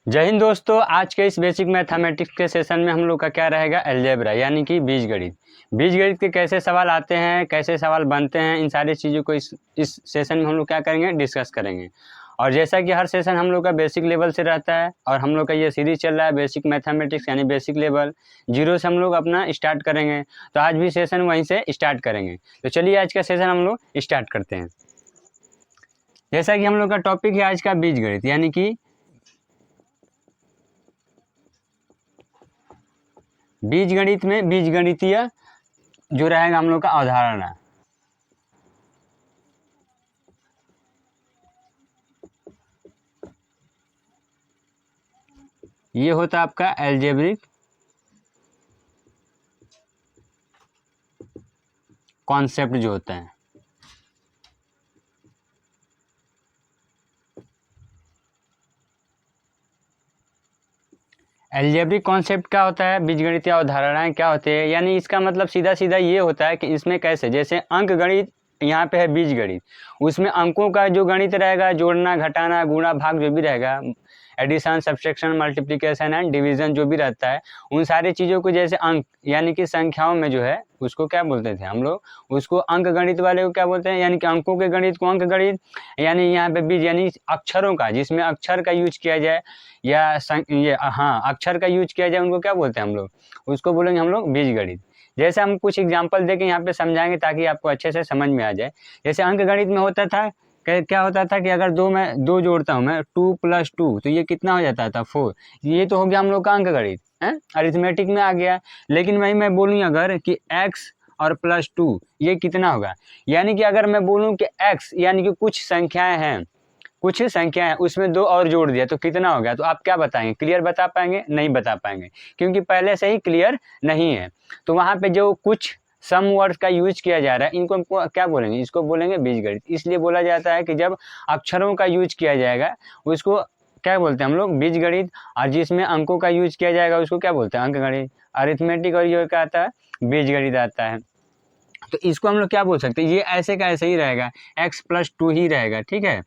जय हिंद दोस्तों। आज के इस बेसिक मैथमेटिक्स के सेशन में हम लोग का क्या रहेगा, अलजेब्रा यानी कि बीजगणित। बीजगणित के कैसे सवाल आते हैं, कैसे सवाल बनते हैं, इन सारी चीज़ों को इस सेशन में हम लोग क्या करेंगे, डिस्कस करेंगे। और जैसा कि हर सेशन हम लोग का बेसिक लेवल से रहता है और हम लोग का ये सीरीज चल रहा है बेसिक मैथमेटिक्स यानी बेसिक लेवल जीरो से हम लोग अपना स्टार्ट करेंगे। तो आज भी सेशन वहीं से स्टार्ट करेंगे। तो चलिए आज का सेशन हम लोग स्टार्ट करते हैं। जैसा कि हम लोग का टॉपिक है आज का बीजगणित यानी कि बीजगणित में बीजगणितीय जो रहेगा हम लोग का अवधारणा। ये होता है आपका एल्जेब्रिक कॉन्सेप्ट जो होता है। एल्जेब्रिक कॉन्सेप्ट क्या होता है, बीजगणितीय अवधारणाएं क्या होती है, यानी इसका मतलब सीधा सीधा ये होता है कि इसमें कैसे, जैसे अंक गणित यहाँ पे है बीजगणित, उसमें अंकों का जो गणित रहेगा, जोड़ना घटाना गुणा भाग जो भी रहेगा, addition subtraction multiplication and division जो भी रहता है, उन सारी चीज़ों को जैसे अंक यानी कि संख्याओं में जो है उसको क्या बोलते थे हम लोग, उसको अंक गणित वाले को क्या बोलते हैं, यानी कि अंकों के गणित को अंक गणित। यानी यहाँ पे बीज यानी अक्षरों का, जिसमें अक्षर का यूज किया जाए या अक्षर का यूज किया जाए, उनको क्या बोलते हैं हम लोग, उसको बोलेंगे हम लोग बीजगणित। जैसे हम कुछ एग्जांपल देके यहाँ पे समझाएंगे ताकि आपको अच्छे से समझ में आ जाए। जैसे अंक गणित में होता था क्या होता था कि अगर दो जोड़ता हूँ मैं 2+2 तो ये कितना हो जाता था 4। ये तो हो गया हम लोग का अंक गणित है, अरिथमेटिक में आ गया। लेकिन वही मैं बोलूँ अगर कि x और +2 ये कितना होगा, यानी कि अगर मैं बोलूँ कि x यानी कि कुछ संख्या है उसमें 2 और जोड़ दिया तो कितना हो गया, तो आप क्या बताएंगे, क्लियर बता पाएंगे? नहीं बता पाएंगे, क्योंकि पहले से ही क्लियर नहीं है। तो वहाँ पे जो कुछ सम वर्ड्स का यूज किया जा रहा है, इनको हमको क्या बोलेंगे, इसको बोलेंगे बीजगणित। इसलिए बोला जाता है कि जब अक्षरों का यूज किया जाएगा उसको क्या बोलते हैं हम लोग, बीजगणित। और जिसमें अंकों का यूज किया जाएगा उसको क्या बोलते हैं, अंकगणित। अरिथमेटिक और ये क्या आता है, बीजगणित आता है। तो इसको हम लोग क्या बोल सकते हैं, ये ऐसे का ऐसे ही रहेगा, x+2 ही रहेगा, ठीक है,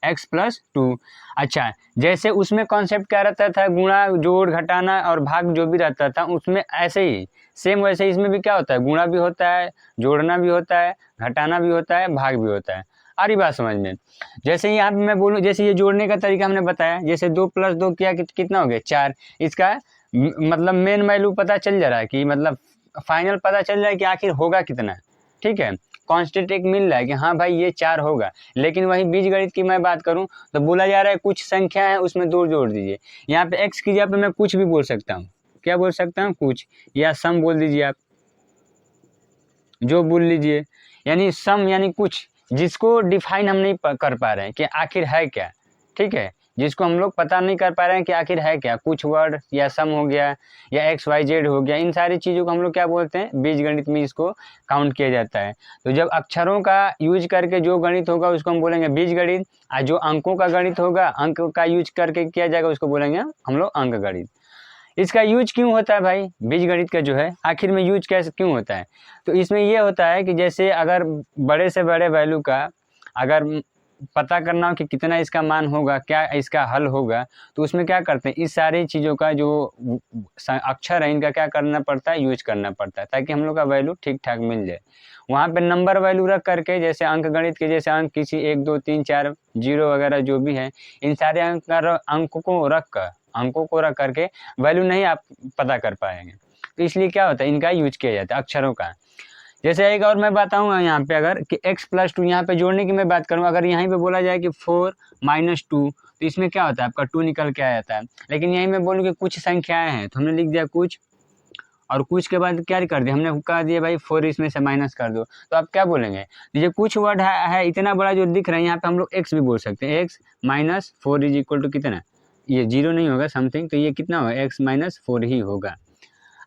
x+2। अच्छा, जैसे उसमें कॉन्सेप्ट क्या रहता था, गुणा जोड़ घटाना और भाग जो भी रहता था उसमें ऐसे ही सेम वैसे ही इसमें भी क्या होता है, गुणा भी होता है, जोड़ना भी होता है, घटाना भी होता है, भाग भी होता है। आ रही बात समझ में? जैसे यहाँ पे मैं बोलूँ, जैसे ये जोड़ने का तरीका हमने बताया, जैसे 2+2 किया कितना हो गया 4। इसका मतलब मेन वैल्यू पता चल जा रहा है कि मतलब फाइनल पता चल रहा है कि आखिर होगा कितना, ठीक है, कांस्टेंट एक मिल रहा है कि हाँ भाई ये 4 होगा। लेकिन वही बीजगणित की मैं बात करूं तो बोला जा रहा है कुछ संख्या है उसमें 2 जोड़ दीजिए। यहाँ पे x की जगह पे मैं कुछ भी बोल सकता हूँ, क्या बोल सकता हूँ, कुछ, या सम बोल दीजिए, आप जो बोल लीजिए। यानी सम यानी कुछ, जिसको डिफाइन हम नहीं कर पा रहे हैं कि आखिर है क्या, ठीक है, जिसको हम लोग पता नहीं कर पा रहे हैं कि आखिर है क्या, कुछ वर्ड या सम हो गया या XYZ हो गया, इन सारी चीज़ों को हम लोग क्या बोलते हैं, बीजगणित में इसको काउंट किया जाता है। तो जब अक्षरों का यूज करके जो गणित होगा उसको हम बोलेंगे बीजगणित, और जो अंकों का गणित होगा, अंक का यूज करके किया जाएगा, उसको बोलेंगे हम लोग अंक गणित। इसका यूज क्यों होता है भाई, बीजगणित का जो है आखिर में यूज कैसे क्यों होता है, तो इसमें ये होता है कि जैसे अगर बड़े से बड़े वैल्यू का अगर पता करना हो कि कितना इसका मान होगा, क्या इसका हल होगा, तो उसमें क्या करते हैं, इस सारी चीज़ों का जो अक्षर है इनका क्या करना पड़ता है, यूज करना पड़ता है, ताकि हम लोग का वैल्यू ठीक ठाक मिल जाए। वहाँ पे नंबर वैल्यू रख करके, जैसे अंक गणित के जैसे अंक किसी 1 2 3 4 0 वगैरह जो भी है, इन सारे अंकों को रख करके वैल्यू नहीं आप पता कर पाएंगे। तो इसलिए क्या होता है, इनका यूज किया जाता है अक्षरों का। जैसे एक और मैं बताऊंगा यहाँ पे, अगर कि x+2 यहाँ पे जोड़ने की मैं बात करूँ, अगर यहीं पे बोला जाए कि 4 - 2 तो इसमें क्या होता है, आपका 2 निकल के आ जाता है। लेकिन यहीं मैं बोलूँ कि कुछ संख्याएं हैं तो हमने लिख दिया कुछ, और कुछ के बाद क्या कर दिया, हमने कह दिया भाई 4 इसमें से माइनस कर दो, तो आप क्या बोलेंगे, ये कुछ वर्ड है इतना बड़ा जो दिख रहा है, यहाँ पे हम लोग x भी बोल सकते हैं, x-4 = कितना, ये 0 नहीं होगा समथिंग, तो ये कितना होगा, x-4 ही होगा।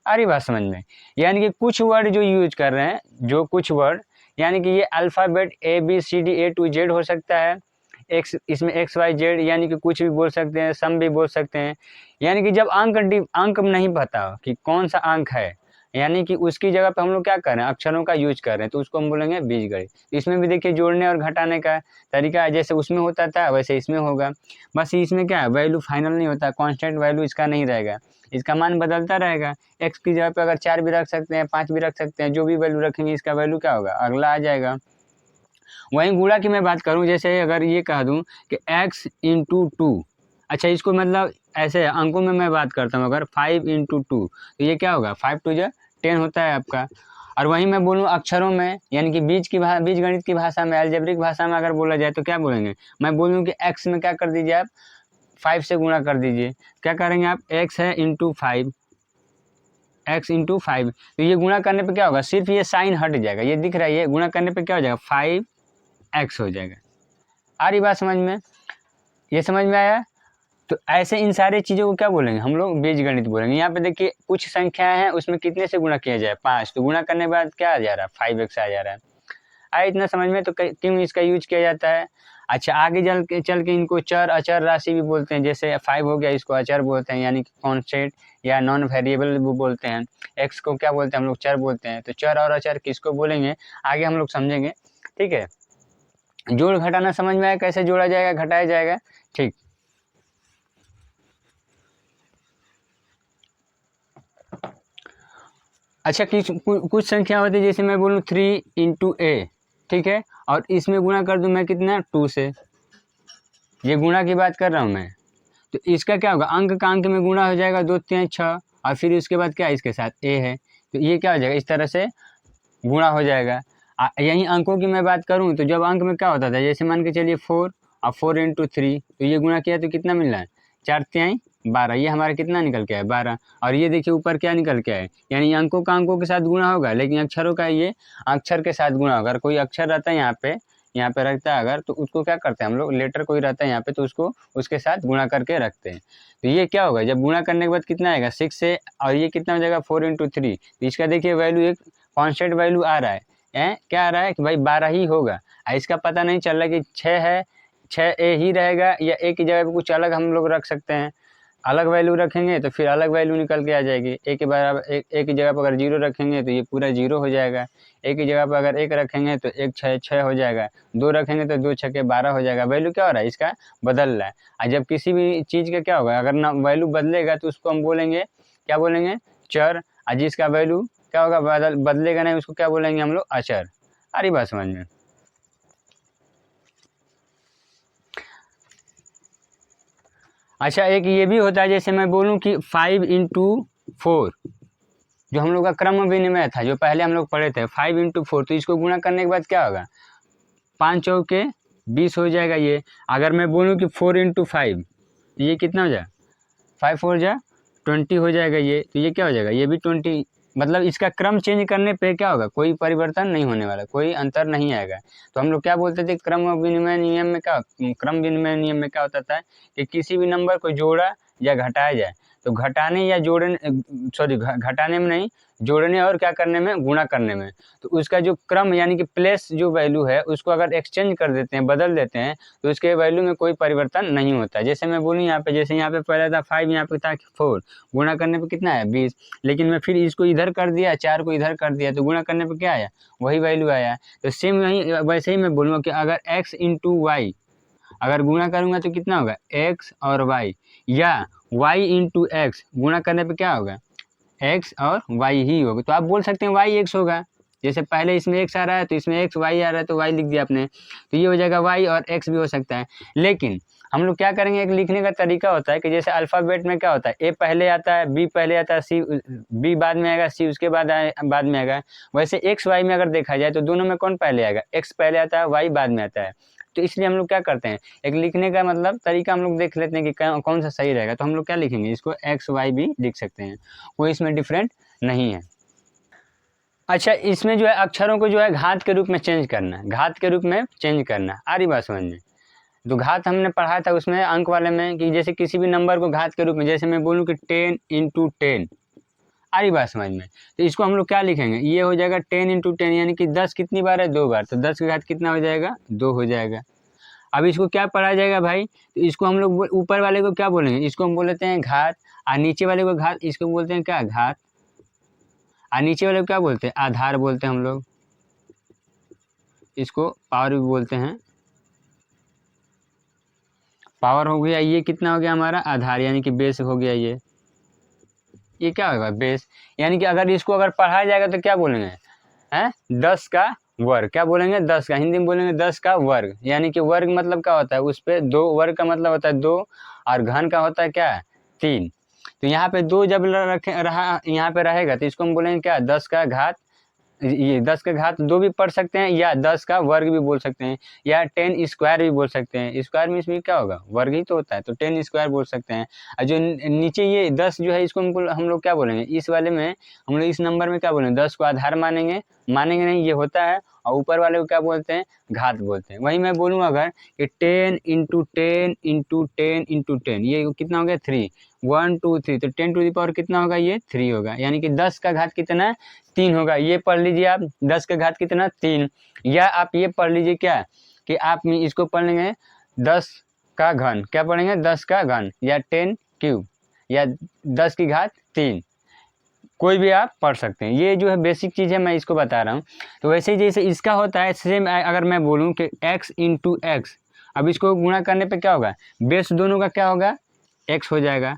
आ रही बात समझ में? यानी कि कुछ वर्ड जो यूज कर रहे हैं, जो कुछ वर्ड, यानी कि ये alphabet ABCD A to Z हो सकता है, एक्स इसमें XYZ यानी कि कुछ भी बोल सकते हैं, सम भी बोल सकते हैं। यानी कि जब अंक नहीं पता हो कि कौन सा अंक है, यानी कि उसकी जगह पे हम लोग क्या कर रहे हैं, अक्षरों का यूज कर रहे हैं, तो उसको हम बोलेंगे बीजगणित। इसमें भी देखिए जोड़ने और घटाने का तरीका है, जैसे उसमें होता था वैसे इसमें होगा, बस इसमें क्या है, वैल्यू फाइनल नहीं होता, कांस्टेंट वैल्यू इसका नहीं रहेगा, इसका मान बदलता रहेगा। एक्स की जगह पे अगर 4 भी रख सकते हैं, 5 भी रख सकते हैं, जो भी वैल्यू रखेंगे इसका वैल्यू क्या होगा, अगला आ जाएगा। वहीं गुणा की मैं बात करूँ, जैसे अगर ये कह दूँ कि x इंटू टू, अच्छा इसको मतलब ऐसे अंकों में मैं बात करता हूँ, अगर 5 इंटू टू तो ये क्या होगा, 5 टू जा 10 होता है आपका। और वहीं मैं बोलूँ अक्षरों में, यानी कि बीज गणित की भाषा में, अलजेब्रिक भाषा में अगर बोला जाए तो क्या बोलेंगे, मैं बोलूँ कि x में क्या कर दीजिए आप, 5 से गुणा कर दीजिए, क्या करेंगे आप, x है इंटू 5, x इंटू 5, तो ये गुणा करने पे क्या होगा, सिर्फ ये साइन हट जाएगा, ये दिख रहा है, ये गुणा करने पे क्या हो जाएगा, 5x हो जाएगा। आ रही बात समझ में, ये समझ में आया। तो ऐसे इन सारी चीज़ों को क्या बोलेंगे, हम लोग बीजगणित बोलेंगे। यहाँ पे देखिए कुछ संख्याएं हैं, उसमें कितने से गुणा किया जाए, 5, तो गुणा करने के बाद क्या आ जा रहा है, 5x आ जा रहा है। आया इतना समझ में, तो क्यों इसका यूज किया जाता है। अच्छा आगे चल के इनको चर अचर राशि भी बोलते हैं, जैसे 5 हो गया, इसको अचर बोलते हैं, यानी कि कॉन्स्टेंट या नॉन वेरिएबल भी बोलते हैं। x को क्या बोलते हैं हम लोग, चर बोलते हैं। तो चर और अचर किसको बोलेंगे, आगे हम लोग समझेंगे, ठीक है। जोड़ घटाना समझ में आया, कैसे जोड़ा जाएगा घटाया जाएगा, ठीक। अच्छा कुछ संख्या होती है, जैसे मैं बोलूँ 3 इंटू ए, ठीक है, और इसमें गुणा कर दूं मैं कितना, 2 से, ये गुणा की बात कर रहा हूँ मैं। तो इसका क्या होगा, अंक का अंक में गुणा हो जाएगा, 2 3 6, और फिर उसके बाद क्या इसके साथ ए है, तो ये क्या हो जाएगा, इस तरह से गुणा हो जाएगा। यहीं अंकों की मैं बात करूँ तो जब अंक में क्या होता था, जैसे मान के चलिए 4 और 4 इंटू 3, तो ये गुणा किया तो कितना मिल रहा है, 4 तिहाई 12, ये हमारा कितना निकल के आया, 12। और ये देखिए ऊपर क्या निकल के आए, यानी अंकों का अंकों के साथ गुणा होगा, लेकिन अक्षरों का ये अक्षर के साथ गुणा होगा। अगर कोई अक्षर रहता है यहाँ पे रहता है अगर, तो उसको क्या करते हैं हम लोग, लेटर कोई रहता है यहाँ पे तो उसको उसके साथ गुणा करके रखते हैं। तो ये क्या होगा, जब गुणा करने के बाद कितना आएगा, 6 से, और ये कितना हो जाएगा, 4 इंटू 3, तो इसका देखिए वैल्यू एक कॉन्स्टेंट वैल्यू आ रहा है, क्या आ रहा है कि भाई 12 ही होगा। इसका पता नहीं चल रहा कि 6 है, 6 ए ही रहेगा, या ए की जगह पे कुछ अलग हम लोग रख सकते हैं। अलग वैल्यू रखेंगे तो फिर अलग वैल्यू निकल के आ जाएगी। ए के बराबर ए की जगह पर अगर 0 रखेंगे तो ये पूरा 0 हो जाएगा। ए की जगह पर अगर 1 रखेंगे तो 1 6 हो जाएगा। 2 रखेंगे तो 2 6 12 हो जाएगा। वैल्यू क्या हो रहा है, इसका बदल रहा है। और जब किसी भी चीज़ का क्या होगा, अगर ना वैल्यू बदलेगा तो उसको हम बोलेंगे, क्या बोलेंगे, चर। और जिसका वैल्यू क्या होगा, बदलेगा नहीं, उसको क्या बोलेंगे हम लोग, अचर। आ रही बात समझ में। अच्छा एक ये भी होता है, जैसे मैं बोलूँ कि 5 इंटू 4, जो हम लोग का क्रम विनिमय था, जो पहले हम लोग पढ़े थे, 5 इंटू 4, तो इसको गुणा करने के बाद क्या होगा, 5 चौके 20 हो जाएगा ये। अगर मैं बोलूँ कि 4 इंटू 5, ये कितना हो जाएगा, 5 4 जा 20 हो जाएगा ये। तो ये क्या हो जाएगा, ये भी 20, मतलब इसका क्रम चेंज करने पे क्या होगा, कोई परिवर्तन नहीं होने वाला, कोई अंतर नहीं आएगा। तो हम लोग क्या बोलते थे, क्रम विनिमय नियम में क्या होता था कि किसी भी नंबर को जोड़ा या घटाया जाए, तो घटाने या जोड़ने, सॉरी घटाने में नहीं, जोड़ने और क्या करने में, गुणा करने में, तो उसका जो क्रम यानी कि प्लेस जो वैल्यू है उसको अगर एक्सचेंज कर देते हैं, बदल देते हैं, तो उसके वैल्यू में कोई परिवर्तन नहीं होता। जैसे मैं बोलूँ यहाँ पे, जैसे यहाँ पे पहले था 5, यहाँ पे था 4, गुणा करने पे कितना है 20, लेकिन मैं फिर इसको इधर कर दिया, 4 को इधर कर दिया, तो गुणा करने पे क्या आया, वही वैल्यू आया। तो सेम वैसे ही मैं बोलूँगा कि अगर x इंटू वाई अगर गुणा करूँगा तो कितना होगा, x और y, या y इंटू एक्स गुणा करने पे क्या होगा, x और y ही होगा। तो आप बोल सकते हैं y x होगा, जैसे पहले इसमें x आ रहा है तो इसमें x y आ रहा है तो y लिख दिया आपने, तो ये हो जाएगा y, और x भी हो सकता है। लेकिन हम लोग क्या करेंगे, एक लिखने का तरीका होता है कि जैसे अल्फ़ाबेट में क्या होता है, ए पहले आता है, बी पहले आता है, सी बी बाद में आएगा, सी उसके बाद में आएगा। वैसे एक्स वाई में अगर देखा जाए तो दोनों में कौन पहले आएगा, एक्स पहले आता है, वाई बाद में आता है। तो इसलिए हम लोग क्या करते हैं, एक लिखने का मतलब तरीका हम लोग देख लेते हैं कि कौन सा सही रहेगा। तो हम लोग क्या लिखेंगे, इसको एक्स वाई भी लिख सकते हैं, कोई इसमें डिफरेंट नहीं है। अच्छा इसमें जो है अक्षरों को जो है घात के रूप में चेंज करना, घात के रूप में चेंज करना। आ रही बात समझ में। तो घात हमने पढ़ा था उसमें अंक वाले में कि जैसे किसी भी नंबर को घात के रूप में, जैसे मैं बोलूँ कि 10 इंटू 10, आ रही बात समझ में। तो इसको हम लोग क्या लिखेंगे, ये हो जाएगा 10 इंटू 10, यानी कि 10 कितनी बार है, 2 बार, तो 10 की घात कितना हो जाएगा, 2 हो जाएगा। अब इसको क्या पढ़ा जाएगा भाई, तो इसको हम लोग ऊपर वाले को क्या बोलेंगे, इसको हम बोलते हैं घात, और नीचे वाले को घात, इसको बोलते हैं क्या, घात। और नीचे वाले को क्या बोलते हैं, आधार बोलते हैं हम लोग, इसको पावर भी बोलते हैं। पावर हो गया, ये कितना हो गया हमारा आधार, यानी कि बेस हो गया ये क्या होगा बेस। यानी कि अगर इसको अगर पढ़ाया जाएगा तो क्या बोलेंगे हैं, 10 का वर्ग, क्या बोलेंगे 10 का, हिंदी में बोलेंगे 10 का वर्ग। यानी कि वर्ग मतलब क्या होता है, उस पे दो, वर्ग का मतलब होता है 2 और घन का होता है क्या 3। तो यहाँ पे 2 जब रखे रहा यहाँ पे रहेगा तो इसको हम बोलेंगे क्या 10 का घात, ये 10 का घात 2 भी पढ़ सकते हैं या 10 का वर्ग भी बोल सकते हैं या 10 स्क्वायर भी बोल सकते हैं। स्क्वायर में इसमें क्या होगा वर्ग ही तो होता है, तो 10 स्क्वायर बोल सकते हैं। और जो नीचे ये 10 जो है इसको हम लोग क्या बोलेंगे, इस वाले में हम लोग इस नंबर में क्या बोलेंगे 10 को आधार मानेंगे नहीं, ये होता है। और ऊपर वाले को क्या बोलते हैं घात बोलते हैं। वही मैं बोलूँ अगर कि 10 इंटू 10 इंटू 10 इंटू 10, ये कितना हो गया 3, 1 2 3, तो 10 टू द पावर कितना होगा ये 3 होगा। यानी कि 10 का घात कितना 3 होगा। ये पढ़ लीजिए आप 10 का घात कितना 3, या आप ये पढ़ लीजिए क्या कि आप इसको पढ़ लेंगे 10 का घन, क्या पढ़ेंगे 10 का घन या 10 क्यूब या 10 की घात 3, कोई भी आप पढ़ सकते हैं। ये जो है बेसिक चीज़ है, मैं इसको बता रहा हूँ। तो वैसे ही जैसे इसका होता है सेम, अगर मैं बोलूँ कि x इंटू एक्स, अब इसको गुणा करने पे क्या होगा, बेस दोनों का क्या होगा x हो जाएगा।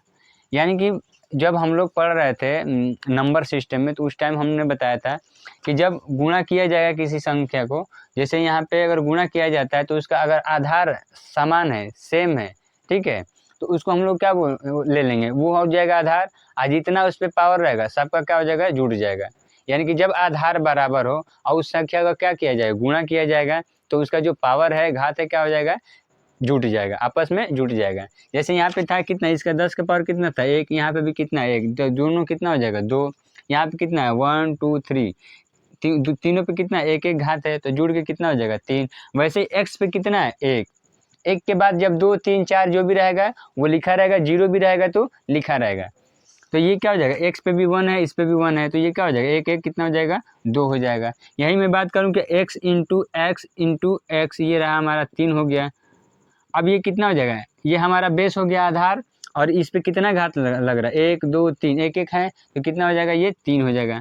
यानी कि जब हम लोग पढ़ रहे थे नंबर सिस्टम में, तो उस टाइम हमने बताया था कि जब गुणा किया जाएगा किसी संख्या को, जैसे यहाँ पे अगर गुणा किया जाता है तो उसका अगर आधार समान है, सेम है, ठीक है, तो उसको हम लोग क्या ले लेंगे, वो हो जाएगा आधार। और जितना उस पर पावर रहेगा सबका क्या हो जाएगा जुड़ जाएगा। यानी कि जब आधार बराबर हो और उस संख्या का क्या किया जाएगा गुणा किया जाएगा, तो उसका जो पावर है घात है क्या हो जाएगा जुट जाएगा, आपस में जुट जाएगा। जैसे यहाँ पे था कितना, इसका 10 का पावर कितना था 1, यहाँ पे भी कितना 1, तो दोनों कितना हो जाएगा 2, यहाँ पे कितना है 1 2 3, तीनों पे कितना एक एक घात है, तो जुड़ के कितना हो जाएगा 3। वैसे एक्स पे कितना है 1, एक के बाद जब 2 3 4 जो भी रहेगा वो लिखा रहेगा, 0 भी रहेगा तो लिखा रहेगा। तो ये क्या हो जाएगा एक्स पे भी 1 है, इस पे भी 1 है, तो ये क्या हो जाएगा एक एक कितना हो जाएगा 2 हो जाएगा। यही मैं बात करूँ कि x इंटू एक्स, ये रहा हमारा 3 हो गया। अब ये कितना हो जाएगा, ये हमारा बेस हो गया आधार, और इस पे कितना घात लग रहा है 1 2 3, एक एक है तो कितना हो जाएगा ये 3 हो जाएगा।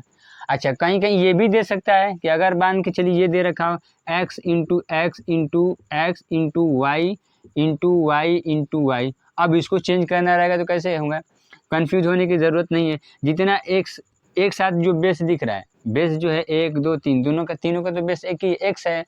अच्छा कहीं कहीं ये भी दे सकता है कि अगर मान के चलिए ये दे रखा हो x into x into x into y into y into y. अब इसको चेंज करना रहेगा तो कैसे होगा, कंफ्यूज होने की ज़रूरत नहीं है। जितना x एक साथ जो बेस दिख रहा है, बेस जो है 1 2 3 दोनों का, तीनों का तो बेस एक ही x है,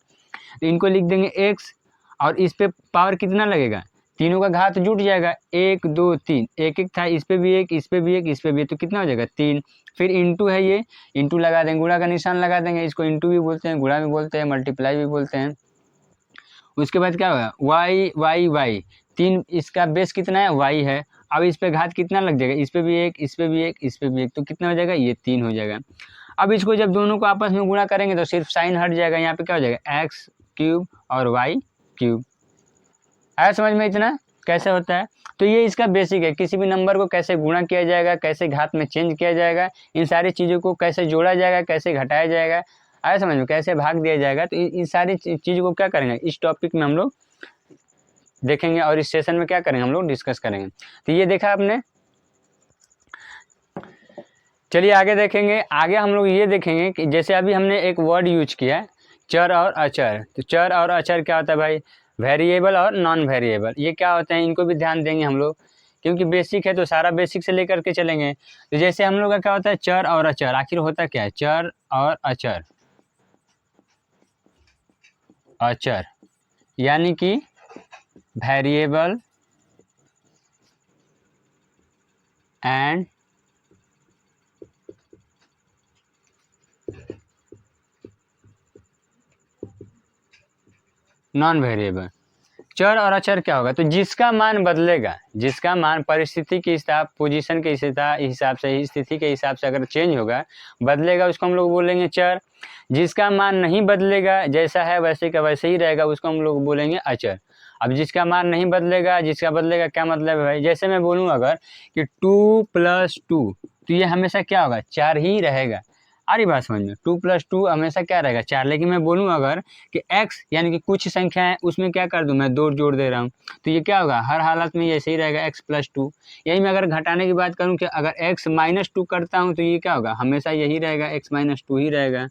तो इनको लिख देंगे x, और इस पे पावर कितना लगेगा, तीनों का घात जुट जाएगा 1 2 3, एक एक था, इस पे भी एक, इस पे भी एक, इस पे भी एक, तो कितना हो जाएगा 3। फिर इंटू है, ये इंटू लगा देंगे, गुणा का निशान लगा देंगे, इसको इंटू भी बोलते हैं, गुणा भी बोलते हैं, मल्टीप्लाई भी बोलते हैं। उसके बाद क्या होगा वाई वाई वाई, 3, इसका बेस कितना है y है। अब इस पे घात कितना लग जाएगा, इस पे भी एक, इस पे भी एक, इस पे भी एक, तो कितना हो जाएगा ये 3 हो जाएगा। अब इसको जब दोनों को आपस में गुणा करेंगे तो सिर्फ साइन हट जाएगा, यहाँ पे क्या हो जाएगा एक्स क्यूब और वाई क्यूब। आया समझ में इतना कैसे होता है। तो ये इसका बेसिक है, किसी भी नंबर को कैसे गुणा किया जाएगा, कैसे घात में चेंज किया जाएगा, इन सारी चीज़ों को कैसे जोड़ा जाएगा, कैसे घटाया जाएगा, आया समझ में, कैसे भाग दिया जाएगा। तो इन सारी चीज़ों को क्या करेंगे इस टॉपिक में हम लोग देखेंगे, और इस सेशन में क्या करेंगे हम लोग डिस्कस करेंगे। तो ये देखा आपने, चलिए आगे देखेंगे। आगे हम लोग ये देखेंगे कि जैसे अभी हमने एक वर्ड यूज किया है चर और अचर, तो चर और अचर क्या होता है भाई, वेरिएबल और नॉन वेरिएबल, ये क्या होते हैं इनको भी ध्यान देंगे हम लोग, क्योंकि बेसिक है तो सारा बेसिक से लेकर के चलेंगे। तो जैसे हम लोग का क्या होता है चर और अचर, आखिर होता क्या है चर और अचर, अचर यानी कि वेरिएबल एंड नॉन वेरिएबल। चर और अचर क्या होगा, तो जिसका मान बदलेगा, जिसका मान परिस्थिति के हिसाब, पोजीशन के हिसाब से, स्थिति के हिसाब से अगर चेंज होगा, बदलेगा, उसको हम लोग बोलेंगे चर। जिसका मान नहीं बदलेगा, जैसा है वैसे का वैसे ही रहेगा, उसको हम लोग बोलेंगे अचर। अब जिसका मान नहीं बदलेगा, जिसका बदलेगा क्या मतलब है भाई, जैसे मैं बोलूँ अगर कि 2 + 2, तो ये हमेशा क्या होगा 4 ही रहेगा। आ रही बात समझ में। 2 + 2 हमेशा क्या रहेगा 4, लेकिन मैं बोलूँ अगर कि x यानी कि कुछ संख्या है उसमें क्या कर दूँ मैं 2 जोड़ दे रहा हूँ, तो ये क्या होगा हर हालत में ये ऐसे ही रहेगा x + 2। यही मैं अगर घटाने की बात करूँ कि अगर x - 2 करता हूँ तो ये क्या होगा हमेशा यही रहेगा x - 2 ही रहेगा।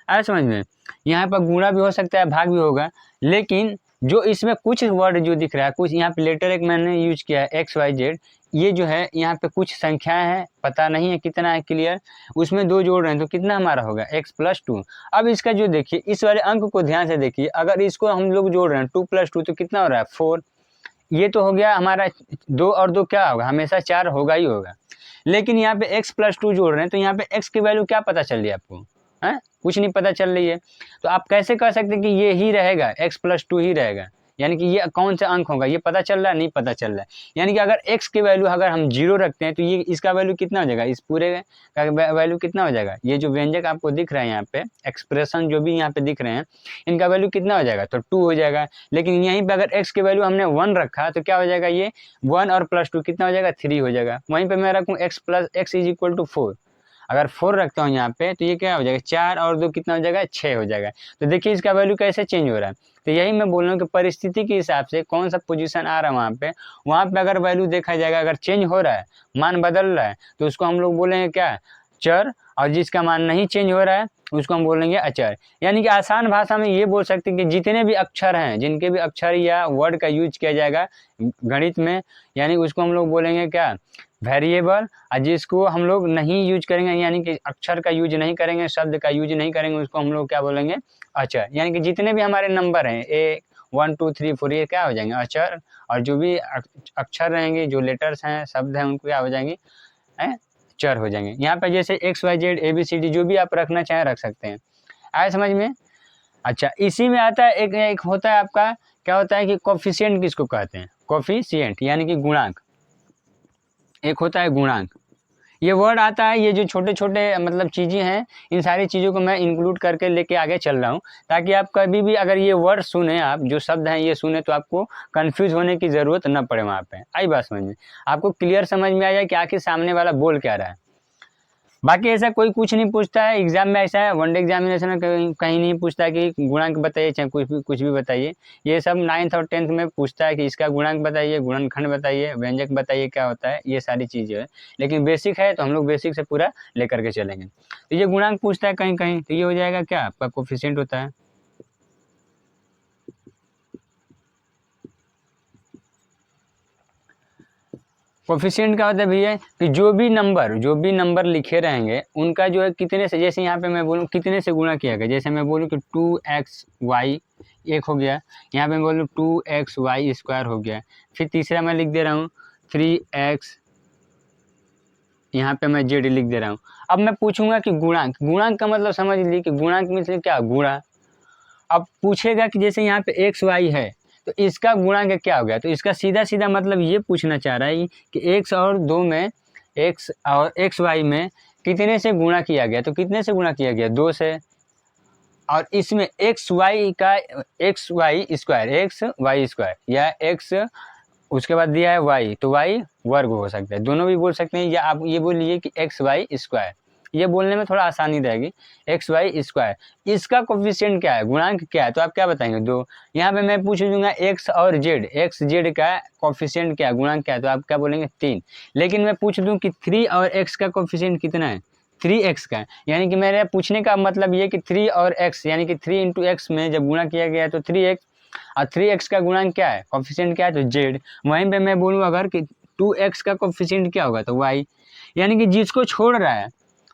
आया समझ में। यहाँ पर गुणा भी हो सकता है भाग भी होगा, लेकिन जो इसमें कुछ वर्ड जो दिख रहा है कुछ यहाँ पे लेटर एक मैंने यूज किया है XYZ, ये जो है यहाँ पे कुछ संख्याएं हैं पता नहीं है कितना है क्लियर, उसमें 2 जोड़ रहे हैं तो कितना हमारा होगा x + 2। अब इसका जो देखिए इस वाले अंक को ध्यान से देखिए, अगर इसको हम लोग जोड़ रहे हैं 2 + 2 तो कितना हो रहा है 4। ये तो हो गया हमारा 2 और 2 क्या होगा हमेशा 4 होगा ही होगा। लेकिन यहाँ पे x + 2 जोड़ रहे हैं तो यहाँ पे x की वैल्यू क्या पता चल रही है आपको है, कुछ नहीं पता चल रही है। तो आप कैसे कह सकते हैं कि ये ही रहेगा x + 2 ही रहेगा, यानी कि ये कौन सा अंक होगा ये पता चल रहा है नहीं पता चल रहा है। यानी कि अगर x की वैल्यू अगर हम 0 रखते हैं तो ये इसका वैल्यू कितना हो जाएगा, इस पूरे का वैल्यू कितना हो जाएगा, ये जो व्यंजक आपको दिख रहा है यहाँ पे एक्सप्रेशन जो भी यहाँ पे दिख रहे हैं इनका वैल्यू कितना हो जाएगा तो 2 हो जाएगा। लेकिन यहीं पे अगर x की वैल्यू हमने 1 रखा तो क्या हो जाएगा ये 1 और +2 कितना हो जाएगा 3 हो जाएगा। वहीं पे मैं रखूँ x = 4, अगर 4 रखता हूँ यहाँ पे तो ये क्या हो जाएगा 4 और 2 कितना हो जाएगा 6 हो जाएगा। तो देखिए इसका वैल्यू कैसे चेंज हो रहा है। तो यही मैं बोल रहा हूँ कि परिस्थिति के हिसाब से कौन सा पोजीशन आ रहा है वहाँ पे अगर वैल्यू देखा जाएगा अगर चेंज हो रहा है मान बदल रहा है तो उसको हम लोग बोलेंगे क्या चर, और जिसका मान नहीं चेंज हो रहा है उसको हम बोलेंगे अचर। यानी कि आसान भाषा में ये बोल सकते हैं कि जितने भी अक्षर हैं जिनके भी अक्षर या वर्ड का यूज किया जाएगा गणित में, यानी उसको हम लोग बोलेंगे क्या वेरिएबल, और जिसको हम लोग नहीं यूज करेंगे यानी कि अक्षर का यूज नहीं करेंगे शब्द का यूज नहीं करेंगे उसको हम लोग क्या बोलेंगे अचर। यानी कि जितने भी हमारे नंबर हैं 1 2 3 4 ये क्या हो जाएंगे अचर, और जो भी अक्षर रहेंगे जो लेटर्स हैं शब्द हैं उनको क्या हो जाएंगे चर हो जाएंगे। यहाँ पे जैसे XYZ ABCD जो भी आप रखना चाहें रख सकते हैं। आए समझ में। अच्छा इसी में आता है एक होता है आपका क्या होता है कि कोफिशिएंट किसको कहते हैं, कोफिशिएंट यानी कि गुणांक, एक होता है गुणांक। ये वर्ड आता है, ये जो छोटे छोटे मतलब चीज़ें हैं इन सारी चीज़ों को मैं इंक्लूड करके लेके आगे चल रहा हूँ ताकि आप कभी भी अगर ये वर्ड सुने आप जो शब्द हैं ये सुने तो आपको कंफ्यूज होने की ज़रूरत न पड़े। वहाँ पे आई बात समझ में, आपको क्लियर समझ में आ जाए कि आखिर सामने वाला बोल क्या रहा है। बाकी ऐसा कोई कुछ नहीं पूछता है एग्जाम में, ऐसा है वनडे एग्जामिनेशन में कहीं नहीं पूछता है कि गुणांक बताइए चाहे कुछ भी बताइए। ये सब 9th और 10th में पूछता है कि इसका गुणांक बताइए, गुणनखंड बताइए, व्यंजक बताइए क्या होता है, ये सारी चीज़ें है। लेकिन बेसिक है तो हम लोग बेसिक से पूरा लेकर के चलेंगे। तो ये गुणांक पूछता है कहीं कहीं तो ये हो जाएगा क्या आपका कोफिशिएंट होता है। कोफिशिएंट क्या होता है भैया कि जो भी नंबर लिखे रहेंगे उनका जो है कितने से, जैसे यहाँ पे मैं बोलूँ कितने से गुणा किया गया, जैसे मैं बोलूँ कि 2xy एक हो गया, यहाँ पे मैं बोलूँ 2xy² हो गया, फिर तीसरा मैं लिख दे रहा हूँ 3x, यहाँ पे मैं z लिख दे रहा हूँ। अब मैं पूछूंगा कि गुणांक का मतलब समझ लीजिए कि गुणांक में क्या गुणा। अब पूछेगा कि जैसे यहाँ पे xy है तो इसका गुणांक क्या हो गया, तो इसका सीधा सीधा मतलब ये पूछना चाह रहा है कि x और 2 में x और xy में कितने से गुणा किया गया, तो कितने से गुणा किया गया 2 से, और इसमें xy का xy² या x उसके बाद दिया है y तो y वर्ग हो सकता है, दोनों भी बोल सकते हैं, या आप ये बोल लीजिए कि xy², ये बोलने में थोड़ा आसानी रहेगी xy²। इसका कोफिशिएंट क्या है गुणांक क्या है तो आप क्या बताएंगे 2। यहाँ पे मैं पूछ दूंगा x और z का कोफिशिएंट क्या है गुणांक क्या है तो आप क्या बोलेंगे 3। लेकिन मैं पूछ दूं कि 3 और x का कोफिशिएंट कितना है 3x का, यानी कि मेरे पूछने का मतलब ये कि 3 और x यानी कि 3 × x में जब गुणा किया गया तो 3x, और 3x का गुणांक क्या है कोफिशिएंट क्या है तो z। वहीं पे मैं बोलूँ अगर कि 2x का कोफिशिएंट क्या होगा तो y, यानी कि जिसको छोड़ रहा है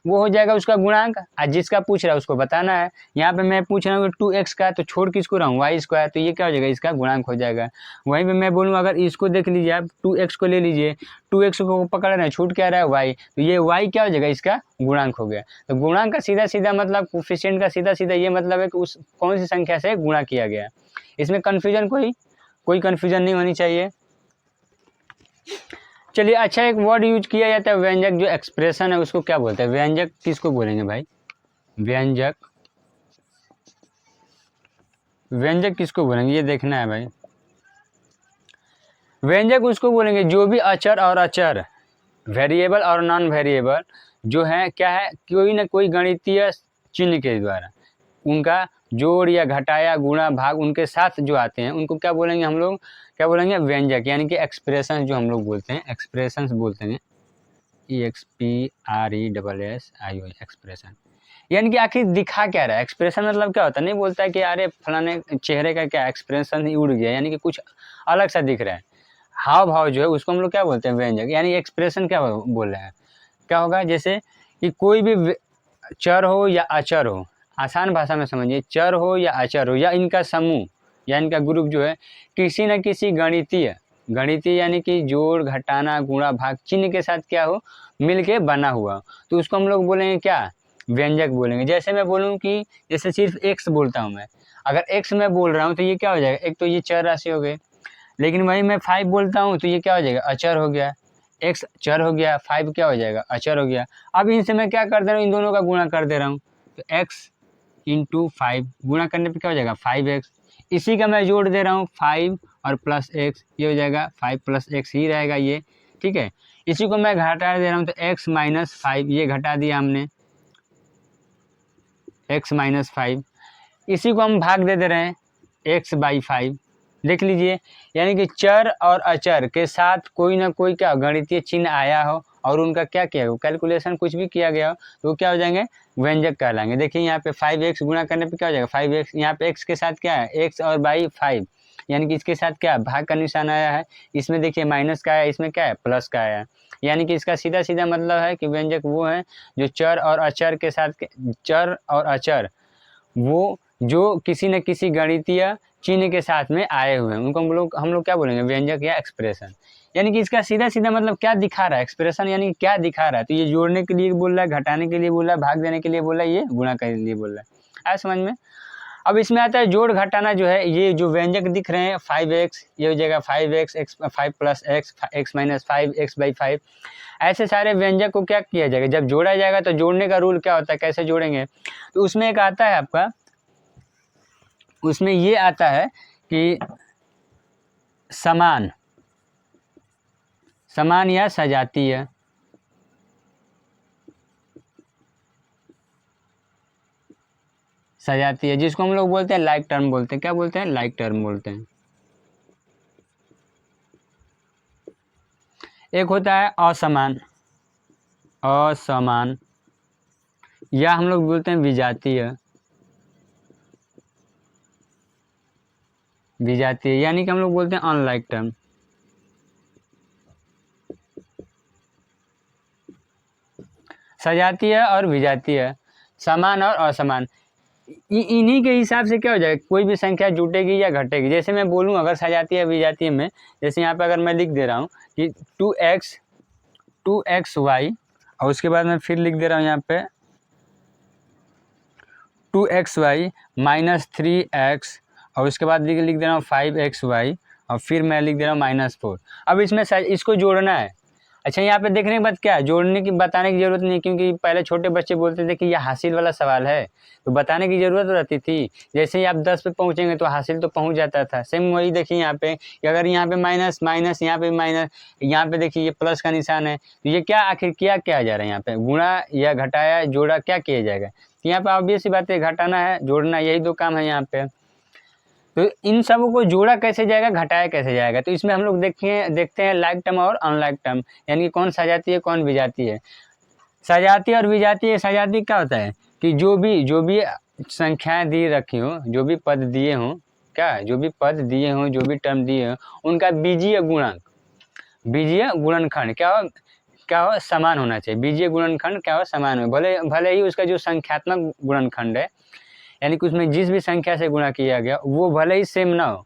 वो हो जाएगा उसका गुणांक, और जिसका पूछ रहा है उसको बताना है। यहाँ पे मैं पूछ रहा हूँ कि 2x का तो छोड़ किसको रहा हूँ y², तो ये क्या हो जाएगा इसका गुणांक हो जाएगा। वहीं पे मैं बोलूँ अगर इसको देख लीजिए आप 2x को ले लीजिए, 2x को पकड़ रहे हैं छूट क्या रहा है y, तो ये y क्या हो जाएगा इसका गुणांक हो गया। तो गुणांक का सीधा सीधा मतलब कोफिशिएंट का सीधा सीधा ये मतलब है कि उस कौन सी संख्या से गुणा किया गया। इसमें कन्फ्यूजन कोई कन्फ्यूजन नहीं होनी चाहिए। चलिए अच्छा एक वर्ड यूज किया जाता है व्यंजक, जो एक्सप्रेशन है उसको क्या बोलते हैं, व्यंजक किसको बोलेंगे भाई, व्यंजक किसको बोलेंगे ये देखना है भाई। व्यंजक उसको बोलेंगे जो भी अचर और अचर, वेरिएबल और नॉन वेरिएबल, जो है क्या है, कोई ना कोई गणितीय चिन्ह के द्वारा उनका जोड़ या घटाया गुणा भाग उनके साथ जो आते हैं उनको क्या बोलेंगे हम लोग, क्या बोलेंगे, व्यंजक, यानी कि एक्सप्रेशन जो हम लोग बोलते हैं, एक्सप्रेशंस बोलते हैं, EXPRESSIO, एक्सप्रेशन। यानी कि आखिर दिखा क्या रहा है, एक्सप्रेशन मतलब क्या होता है, नहीं बोलता है कि अरे फलाने चेहरे का क्या एक्सप्रेशन ही उड़ गया, यानी कि कुछ अलग सा दिख रहा है, हाव भाव जो है उसको हम लोग क्या बोलते हैं, व्यंजक। यानी एक्सप्रेशन क्या बोल रहे हैं, क्या होगा, जैसे कि कोई भी चर हो या अचर हो, आसान भाषा में समझिए, चर हो या अचर हो या इनका समूह या इनका ग्रुप जो है किसी न किसी गणितीय यानी कि जोड़ घटाना गुणा भाग चिन्ह के साथ क्या हो, मिलके बना हुआ, तो उसको हम लोग बोलेंगे क्या, व्यंजक बोलेंगे। जैसे मैं बोलूँ कि जैसे सिर्फ एक्स बोलता हूँ मैं, अगर एक्स मैं बोल रहा हूँ तो ये क्या हो जाएगा, एक तो ये चर राशि हो गई, लेकिन वही मैं 5 बोलता हूँ तो ये क्या हो जाएगा, अचर हो गया, एक्स चर हो गया, 5 क्या हो जाएगा, अचर हो गया। अब इनसे मैं क्या कर दे रहा हूँ, इन दोनों का गुणा कर दे रहा हूँ, तो एक्स इंटू 5 गुणा करने पे क्या हो जाएगा, 5x, इसी का मैं जोड़ दे रहा हूँ 5 और प्लस एक्स, ये हो जाएगा 5 प्लस एक्स ही रहेगा ये, ठीक है। इसी को मैं घटा दे रहा हूँ तो x माइनस 5, ये घटा दिया हमने, x माइनस 5, इसी को हम भाग दे रहे हैं x बाई 5, देख लीजिए। यानी कि चर और अचर के साथ कोई ना कोई क्या गणितीय चिन्ह आया हो और उनका क्या किया हो, कैलकुलेशन कुछ भी किया गया हो, तो वो क्या हो जाएंगे, व्यंजक कहलाएंगे। देखिए यहाँ पे 5x गुणा करने पे क्या हो जाएगा, 5x, यहाँ पे x के साथ क्या है, x और बाई 5, यानी कि इसके साथ क्या भाग का निशान आया है, इसमें देखिए माइनस का है, इसमें क्या है, प्लस का आया है। यानी कि इसका सीधा सीधा मतलब है कि व्यंजक वो है जो चर और अचर के साथ, चर और अचर वो जो किसी न किसी गणितीय चिन्ह के साथ में आए हुए हैं, उनको हम लोग क्या बोलेंगे, व्यंजक या एक्सप्रेशन। यानी कि इसका सीधा सीधा मतलब क्या दिखा रहा है, एक्सप्रेशन यानी कि क्या दिखा रहा है, तो ये जोड़ने के लिए बोल रहा है, घटाने के लिए बोल रहा है, भाग देने के लिए बोल रहा है, ये गुणा करने के लिए बोल रहा है, आया समझ में। अब इसमें आता है जोड़ घटाना जो है, ये जो व्यंजक दिख रहे हैं 5x, ये हो जाएगा 5x, x 5 plus x, x minus 5, x by 5, ऐसे सारे व्यंजक को क्या किया जाएगा, जब जोड़ा जाएगा तो जोड़ने का रूल क्या होता है, कैसे जोड़ेंगे, तो उसमें एक आता है आपका, उसमें ये आता है कि समान या सजातीय, जिसको हम लोग बोलते हैं लाइक टर्म बोलते हैं, क्या बोलते हैं, लाइक टर्म बोलते हैं। एक होता है असमान, या हम लोग बोलते हैं विजातीय, यानी कि हम लोग बोलते हैं अनलाइक टर्म। सजातीय और विजातीय, समान और असमान, इन्हीं के हिसाब से क्या हो जाएगा, कोई भी संख्या जुटेगी या घटेगी। जैसे मैं बोलूँ अगर सजातीय या विजातीय में, जैसे यहाँ पे अगर मैं लिख दे रहा हूँ कि 2xy, और उसके बाद मैं फिर लिख दे रहा हूँ यहाँ पे 2xy माइनस 3x, और उसके बाद लिख दे रहा हूँ 5xy, और फिर मैं लिख दे रहा हूँ -4। अब इसमें इसको जोड़ना है। अच्छा, यहाँ पे देखने के बाद क्या जोड़ने की बताने की ज़रूरत नहीं, क्योंकि पहले छोटे बच्चे बोलते थे कि ये हासिल वाला सवाल है, तो बताने की ज़रूरत रहती थी। जैसे ही आप 10 पे पहुँचेंगे तो हासिल तो पहुँच जाता था। सेम वही देखिए यहाँ पे कि अगर यहाँ पे माइनस माइनस, यहाँ पे माइनस, यहाँ पे देखिए ये प्लस का निशान है, तो ये क्या आखिर किया क्या जा रहा है, यहाँ पे गुणा या घटाया जोड़ा क्या किया जाएगा। तो यहाँ पे ऑब्वियस सी बात है, घटाना है जोड़ना, यही दो काम है यहाँ पे। तो इन सबों को जोड़ा कैसे जाएगा, घटाया कैसे जाएगा, तो इसमें हम लोग देखते हैं लाइक टर्म और अनलाइक टर्म, यानी कि कौन सजातीय है कौन विजातीय है। सजातीय और विजातीय, सजातीय क्या होता है कि जो भी संख्याएं दी रखी हो, जो भी पद दिए हों, क्या जो भी पद दिए हों, जो भी टर्म दिए हों, उनका बीजीय गुणक, बीजीय गुणनखंड क्या हो समान होना चाहिए। बीजीय गुणनखंड क्या हो, समान हो, भले ही उसका जो संख्यात्मक गुणनखंड है, यानी कि उसमें जिस भी संख्या से गुणा किया गया वो भले ही सेम ना हो,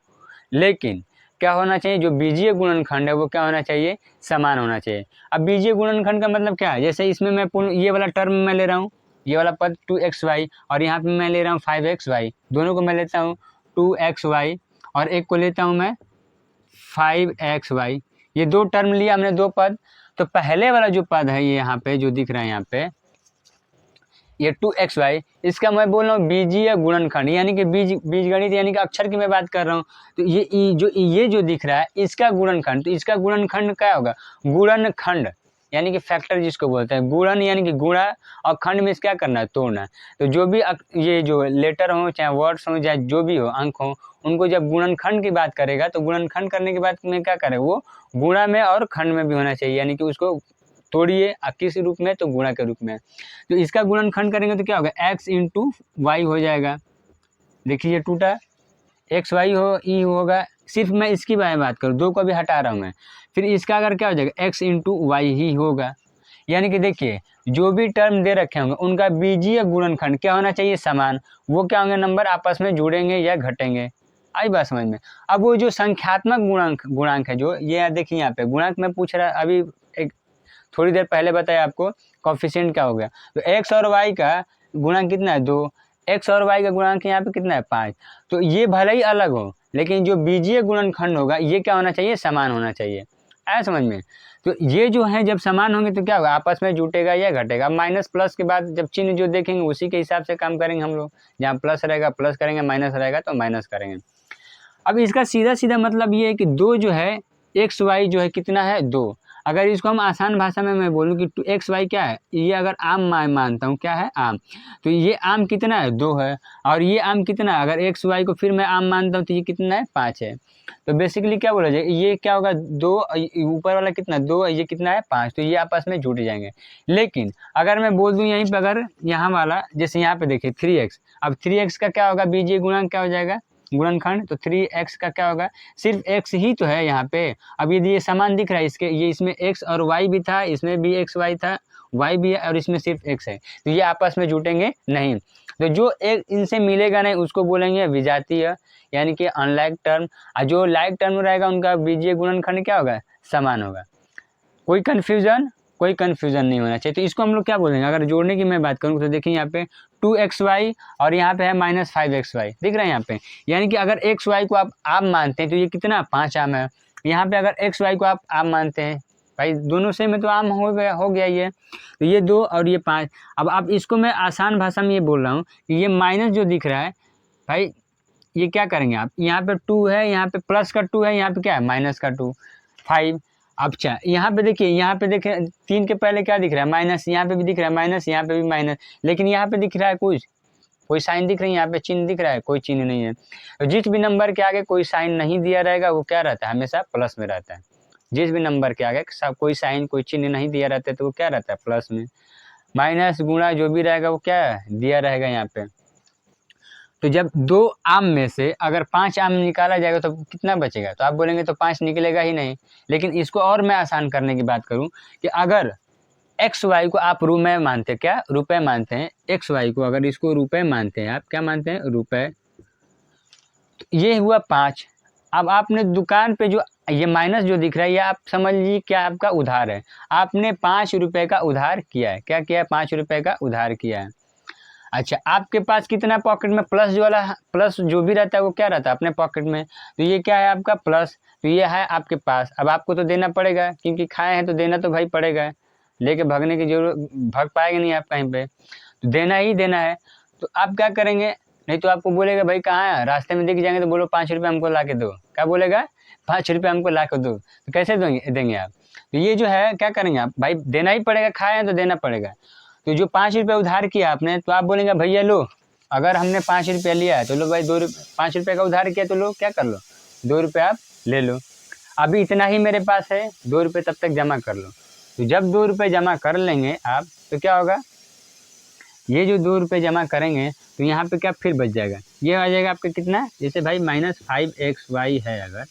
लेकिन क्या होना चाहिए, जो बीजीय गुणनखंड है वो क्या होना चाहिए, समान होना चाहिए। अब बीजीय गुणनखंड का मतलब क्या है, जैसे इसमें मैं ये वाला टर्म मैं ले रहा हूँ, ये वाला पद 2xy, और यहाँ पे मैं ले रहा हूँ 5xy, दोनों को मैं लेता हूँ 2xy, और एक को लेता हूँ मैं 5xy, ये दो टर्म लिया हमने, दो पद। तो पहले वाला जो पद है ये यहाँ पे जो दिख रहा है, यहाँ पे ये 2xy, इसका मैं बोल रहा हूँ बीजीय गुणनखंड, यानी कि बीजगणित, यानी कि अक्षर की मैं बात कर रहा हूँ। तो ये जो दिख रहा है इसका गुणनखंड, तो इसका गुणनखंड क्या होगा, गुणनखंड, यानी कि फैक्टर जिसको बोलते हैं, गुणन यानी कि गुणा, और खंड में क्या करना है, तोड़ना है। तो जो भी ये जो लेटर हो, चाहे वर्ड्स हो, चाहे जो भी हो, अंक हो, उनको जब गुणनखंड की बात करेगा तो गुणनखंड करने के बाद में क्या करे, वो गुणा में और खंड में भी होना चाहिए, यानी कि उसको तोड़िए किस रूप में, तो गुणा के रूप में। तो इसका गुणनखंड करेंगे तो क्या होगा, x इंटू वाई हो जाएगा। देखिए ये टूटा, एक्स वाई हो ई होगा, सिर्फ मैं इसकी बात करूँ, दो को भी हटा रहा हूँ मैं, फिर इसका अगर क्या हो जाएगा, एक्स इंटू वाई ही होगा। यानी कि देखिए जो भी टर्म दे रखे होंगे उनका बीजीय गुणनखंड क्या होना चाहिए, समान। वो क्या होंगे, नंबर आपस में जुड़ेंगे या घटेंगे। आई बात समझ में। अब वो जो संख्यात्मक गुणांक है, जो ये देखिए यहाँ पे गुणांक में पूछ रहा है, अभी एक थोड़ी देर पहले बताया आपको कॉफिशिएंट क्या हो गया। तो एक्स और वाई का गुणांक कितना है, 2। एक्स और वाई का गुणांक यहाँ पे कितना है, 5। तो ये भले ही अलग हो, लेकिन जो बीजीय गुणनखंड होगा ये क्या होना चाहिए, समान होना चाहिए। आया समझ में। तो ये जो है जब समान होंगे तो क्या होगा, आपस में जुटेगा या घटेगा। माइनस प्लस के बाद जब चिन्ह जो देखेंगे उसी के हिसाब से काम करेंगे हम लोग। जहाँ प्लस रहेगा प्लस करेंगे, माइनस रहेगा तो माइनस करेंगे। अब इसका सीधा सीधा मतलब ये है कि 2 जो है, एक्स वाई जो है कितना है, 2। अगर इसको हम आसान भाषा में मैं बोलूँ कि एक्स वाई क्या है, ये अगर आम मानता हूँ, क्या है, आम, तो ये आम कितना है, 2 है। और ये आम कितना है, अगर एक्स वाई को फिर मैं आम मानता हूँ तो ये कितना है, 5 है। तो बेसिकली क्या बोला जाए, ये क्या होगा, 2, ऊपर वाला कितना 2, ये कितना है, 5। तो ये आपस में जुट जाएंगे। लेकिन अगर मैं बोल दूँ यहीं पर, अगर यहाँ वाला जैसे यहाँ पे देखिए 3x, अब 3x का क्या होगा, बीजीय गुणांक क्या हो जाएगा, गुणनखंड। तो 3x का क्या होगा, सिर्फ x ही तो है यहाँ पे। अब यदि ये समान दिख रहा है इसके, ये इसमें x और y भी था, इसमें भी x y था, y भी है, और इसमें सिर्फ x है, तो ये आपस में जुटेंगे नहीं। तो जो एक इनसे मिलेगा नहीं उसको बोलेंगे विजातीय, यानी कि अनलाइक टर्म। और जो लाइक टर्म रहेगा उनका बीजीय गुणनखंड क्या होगा, समान होगा। कोई कन्फ्यूजन नहीं होना चाहिए। तो इसको हम लोग क्या बोलेंगे, अगर जोड़ने की मैं बात करूँ तो देखिए यहाँ पे 2xy और यहाँ पे है -5xy, दिख रहा है यहाँ पे। यानी कि अगर xy को आप आम मानते हैं तो ये कितना, 5 आम है। यहाँ पे अगर xy को आप आम मानते हैं, भाई दोनों से में तो आम हो गया ये। तो ये 2 और ये 5। अब आप इसको मैं आसान भाषा में ये बोल रहा हूँ कि ये माइनस जो दिख रहा है, भाई ये क्या करेंगे आप, यहाँ पे 2 है, यहाँ पे प्लस का 2 है, यहाँ पे क्या है, माइनस का 2, 5। अच्छा यहाँ पे देखिए 3 के पहले क्या दिख रहा है, माइनस, यहाँ पे भी दिख रहा है माइनस, यहाँ पे भी माइनस, लेकिन यहाँ पे दिख रहा है कोई साइन दिख रही है, यहाँ पे चिन्ह दिख रहा है, कोई चिन्ह नहीं है। तो जिस भी नंबर के आगे कोई साइन नहीं दिया रहेगा वो क्या रहता है, हमेशा प्लस में रहता है। जिस भी नंबर के आगे कोई साइन कोई चिन्ह नहीं दिया रहता है तो वो क्या रहता है, प्लस में। माइनस गुणा जो भी रहेगा वो क्या दिया रहेगा यहाँ पे। तो जब 2 आम में से अगर 5 आम निकाला जाएगा तो कितना बचेगा, तो आप बोलेंगे तो 5 निकलेगा ही नहीं। लेकिन इसको और मैं आसान करने की बात करूं कि अगर एक्स वाई को आप रुपए मानते हैं, क्या रुपए मानते हैं, एक्स वाई को अगर इसको रुपए मानते हैं, आप क्या मानते हैं, रुपए, तो ये हुआ 5। अब आपने दुकान पे जो ये माइनस जो दिख रहा है ये आप समझ लीजिए क्या आपका उधार है। आपने 5 रुपये का उधार किया है, क्या किया है, 5 रुपये का उधार किया है। अच्छा आपके पास कितना पॉकेट में, प्लस जो वाला, प्लस जो भी रहता है वो क्या रहता है अपने पॉकेट में। तो ये क्या है आपका प्लस, तो ये है आपके पास। अब आपको तो देना पड़ेगा क्योंकि खाए हैं तो देना तो भाई पड़ेगा, लेके भागने की जरूरत, भाग पाएंगे नहीं आप कहीं पे, तो देना ही देना है। तो आप क्या करेंगे, नहीं तो आपको बोलेगा भाई कहाँ है, रास्ते में दिख जाएंगे तो बोलो 5 रुपये हमको ला के दो, क्या बोलेगा, 5 रुपये हमको ला के दो, तो कैसे देंगे आप। तो ये जो है क्या करेंगे आप, भाई देना ही पड़ेगा, खाए हैं तो देना पड़ेगा। तो जो 5 रुपये उधार किया आपने, तो आप बोलेंगे भैया लो, अगर हमने 5 रुपये लिया है तो लो भाई 5 रुपये का उधार किया तो लो, क्या कर लो, 2 रुपये आप ले लो। अभी इतना ही मेरे पास है, 2 रुपये तब तक जमा कर लो। तो जब 2 रुपये जमा कर लेंगे आप तो क्या होगा, ये जो 2 रुपये जमा करेंगे तो यहाँ पे क्या फिर बच जाएगा, ये आ जाएगा आपका कितना, जैसे भाई -5xy है अगर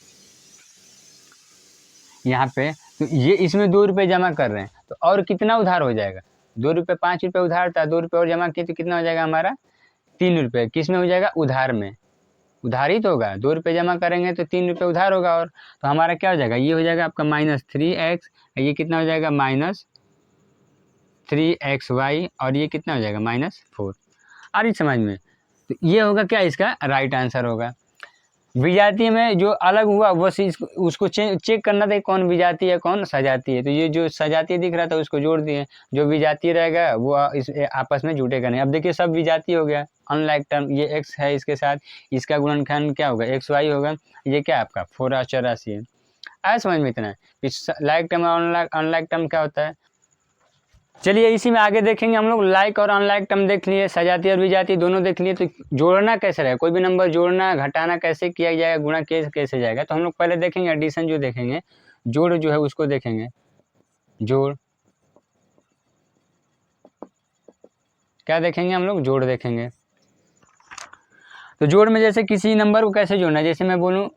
यहाँ पे, तो ये इसमें 2 रुपये जमा कर रहे हैं तो और कितना उधार हो जाएगा, 2 रुपये, 5 रुपये उधार था, 2 रुपये और जमा किए तो कितना हो जाएगा हमारा, 3 रुपये। किस में हो जाएगा, उधार में, उधार ही तो होगा, 2 रुपये जमा करेंगे तो 3 रुपये उधार होगा। और तो हमारा क्या हो जाएगा, ये हो जाएगा आपका -3x, ये कितना हो जाएगा -3xy, और ये कितना हो जाएगा -4। आ रही समझ में। तो ये होगा क्या, इसका राइट आंसर होगा। विजातीय में जो अलग हुआ वो उसको चेक करना था कौन विजातीय है कौन सजातीय है। तो ये जो सजातीय दिख रहा था उसको जोड़ दिए, जो विजातीय रहेगा वो इस आपस में जुटेगा नहीं। अब देखिए सब विजातीय हो गया, अनलाइक टर्म, ये x है इसके साथ, इसका गुणनखंड क्या होगा, xy होगा। ये क्या आपका 4 अचर राशि है। आया समझ में इतना। लाइक टर्म और अनलाइक टर्म क्या होता है, चलिए इसी में आगे देखेंगे हम लोग। लाइक और अनलाइक टर्म देख लिए, सजाती और विजाती दोनों देख लिए। तो जोड़ना कैसे रहेगा, कोई भी नंबर जोड़ना घटाना कैसे किया जाएगा, गुणा कैसे जाएगा, तो हम लोग पहले देखेंगे एडिशन जो देखेंगे, जोड़ जो है उसको देखेंगे। जोड़ क्या देखेंगे हम लोग, जोड़ देखेंगे। तो जोड़ में जैसे किसी नंबर को कैसे जोड़ना है, जैसे मैं बोलूँ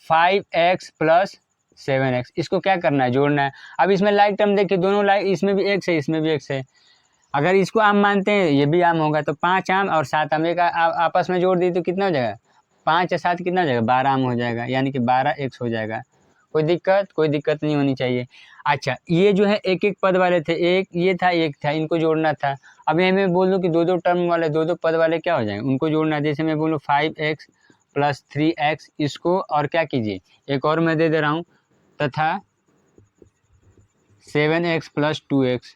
5x + 7x, इसको क्या करना है, जोड़ना है। अब इसमें लाइक टर्म देखिए, दोनों लाइक, इसमें भी x है इसमें भी x है। अगर इसको आम मानते हैं ये भी आम होगा, तो 5 आम और 7 आम एक आपस में जोड़ दी तो कितना हो जाएगा, 5 या 7 कितना हो जाएगा, 12 आम हो जाएगा, यानी कि 12x हो जाएगा। कोई दिक्कत नहीं होनी चाहिए। अच्छा, ये जो है एक एक पद वाले थे, एक ये था एक था, इनको जोड़ना था। अब ये मैं बोल दूँ कि दो टर्म वाले, दो पद वाले क्या हो जाएंगे, उनको जोड़ना है। जैसे मैं बोलूँ 5x + 3x, इसको और क्या कीजिए, एक और मैं दे दे रहा हूँ, तथा 7x + 2x।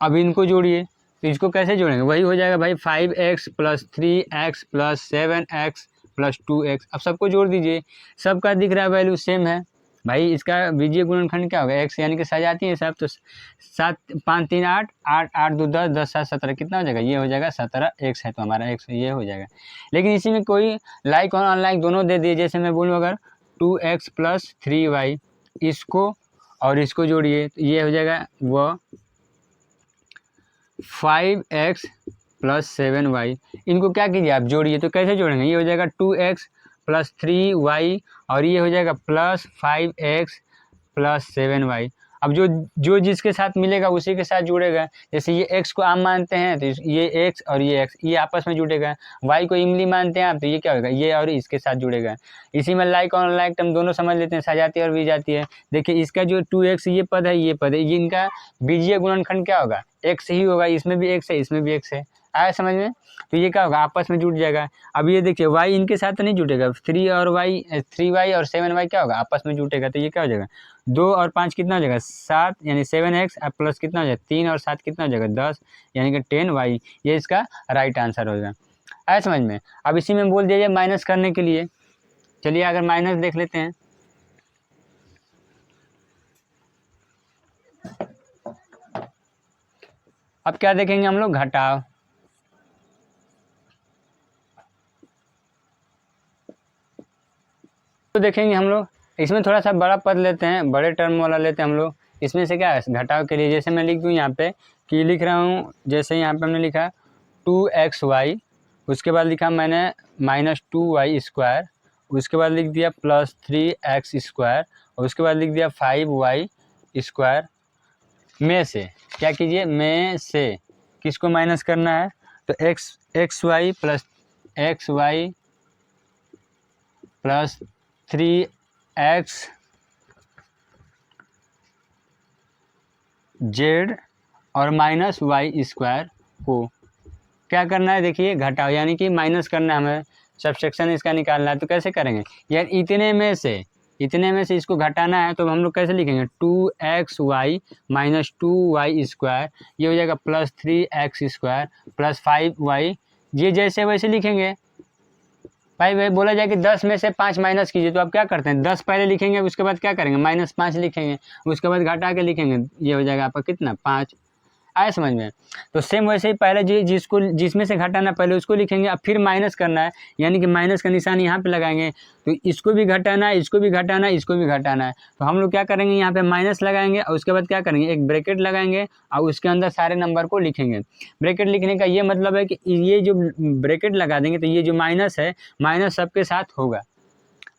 अब इनको जोड़िए, तो इसको कैसे जोड़ेंगे, वही हो जाएगा भाई 5x + 3x + 7x + 2x। अब सबको जोड़ दीजिए, सबका दिख रहा है वैल्यू सेम है भाई। इसका बीजीय गुणनखंड क्या होगा, x, यानी कि सजाती है सब। तो 7 5 3 8 8 8 2 10 10 7 17 कितना हो जाएगा, ये हो जाएगा 17x है, तो हमारा x ये हो जाएगा। लेकिन इसी में कोई लाइक और अनलाइक दोनों दे दिए। जैसे मैं बोलूँ अगर 2x + 3y, इसको और इसको जोड़िए, तो ये हो जाएगा वो 5x + 7y। इनको क्या कीजिए, आप जोड़िए, तो कैसे जोड़ेंगे, ये हो जाएगा 2x + 3y और ये हो जाएगा +5x + 7y। अब जो जिसके साथ मिलेगा उसी के साथ जुड़ेगा। जैसे ये x को आम मानते हैं तो ये x और ये x ये आपस में जुड़ेगा। y को इमली मानते हैं आप, तो ये क्या होगा, ये और इसके साथ जुड़ेगा। इसी में लाइक और अनलाइक टर्म दोनों समझ लेते हैं, सजाती और विजाती है। देखिए इसका जो 2x ये पद है, ये इनका बीजीय गुणनखंड क्या होगा, x ही होगा। इसमें भी x है इसमें भी x है, आया समझ में। तो ये क्या होगा, आपस में जुड़ जाएगा। अब ये देखिए y इनके साथ तो नहीं जुटेगा, 3y और 7y क्या होगा, आपस में जुटेगा। तो ये क्या हो जाएगा, 2 और 5 कितना हो जाएगा, 7, यानी 7x प्लस कितना हो जाएगा, 3 और 7 कितना हो जाएगा, 10, यानी कि 10y। ये इसका राइट आंसर होगा। आया समझ में। अब इसी में बोल दीजिए माइनस करने के लिए। चलिए अगर माइनस देख लेते हैं, अब क्या देखेंगे हम लोग, घटाव। तो देखेंगे हम लोग, इसमें थोड़ा सा बड़ा पद लेते हैं, बड़े टर्म वाला लेते हैं हम लोग। इसमें से क्या है, घटाव के लिए जैसे मैं लिख दूँ यहाँ पे कि लिख रहा हूँ, जैसे यहाँ पे हमने लिखा 2xy, उसके बाद लिखा मैंने -2y², उसके बाद लिख दिया +3x², और उसके बाद लिख दिया 5y²। में से क्या कीजिए, में से किसको माइनस करना है, तो xy + 3x z और -y² को क्या करना है, देखिए घटाओ, यानी कि माइनस करना है हमें, सबसेक्शन इसका निकालना है। तो कैसे करेंगे यार, इतने में से इसको घटाना है, तो हम लोग कैसे लिखेंगे, 2xy - 2y², ये हो जाएगा +3x² + 5y, ये जैसे वैसे लिखेंगे। भाई बोला जाए कि 10 में से 5 माइनस कीजिए, तो आप क्या करते हैं, 10 पहले लिखेंगे, उसके बाद क्या करेंगे, -5 लिखेंगे, उसके बाद घटा के लिखेंगे, ये हो जाएगा आपका कितना, 5। आया समझ में। तो सेम वैसे ही पहले जिसमें से घटाना पहले उसको लिखेंगे, अब फिर माइनस करना है, यानी कि माइनस का निशान यहाँ पे लगाएंगे। तो इसको भी घटाना है, इसको भी घटाना है, इसको भी घटाना है। तो हम लोग क्या करेंगे, यहाँ पे माइनस लगाएंगे और उसके बाद क्या करेंगे, एक ब्रैकेट लगाएंगे और उसके अंदर सारे नंबर को लिखेंगे। ब्रैकेट लिखने का ये मतलब है कि ये जो ब्रैकेट लगा देंगे, तो ये जो माइनस है, माइनस सबके साथ होगा।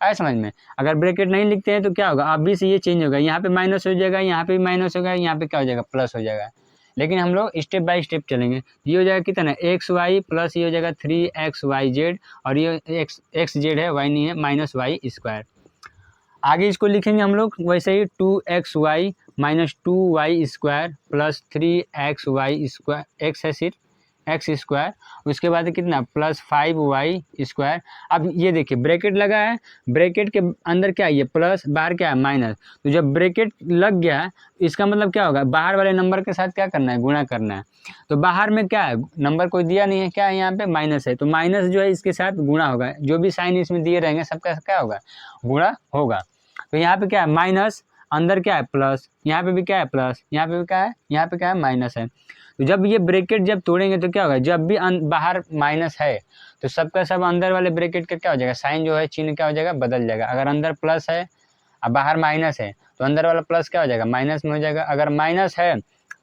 आया समझ में। अगर ब्रैकेट नहीं लिखते हैं तो क्या होगा, अभी से ये चेंज होगा, यहाँ पे माइनस हो जाएगा, यहाँ पे भी माइनस होगा, यहाँ पे क्या हो जाएगा, प्लस हो जाएगा। लेकिन हम लोग स्टेप बाय स्टेप चलेंगे। ये हो जाएगा कितना, xy प्लस ये हो जाएगा 3xyz, और ये xz है, y नहीं है, -y²। आगे इसको लिखेंगे हम लोग वैसे ही 2xy - 2y² + 3xy², x है सिर्फ x², उसके बाद कितना +5y²। अब ये देखिए ब्रैकेट लगा है, ब्रैकेट के अंदर क्या है, ये प्लस, बाहर क्या है, माइनस। तो जब ब्रैकेट लग गया, इसका मतलब क्या होगा, बाहर वाले नंबर के साथ क्या करना है, गुणा करना है। तो बाहर में क्या है, नंबर कोई दिया नहीं है, क्या है यहाँ पे, माइनस है, तो माइनस जो है इसके साथ गुणा होगा। जो भी साइन इसमें दिए रहेंगे सबका क्या होगा, गुणा होगा। तो यहाँ पे क्या है, माइनस, अंदर क्या है प्लस, यहाँ पे भी क्या है प्लस, यहाँ पे भी क्या है, यहाँ पे क्या है माइनस है। तो जब ये ब्रैकेट जब तोड़ेंगे तो क्या होगा, जब भी बाहर माइनस है तो सबका सब अंदर वाले ब्रैकेट का क्या हो जाएगा, साइन जो है चिन्ह क्या हो जाएगा, बदल जाएगा। अगर अंदर प्लस है अब बाहर माइनस है तो अंदर वाला प्लस क्या हो जाएगा, माइनस में हो जाएगा। अगर माइनस है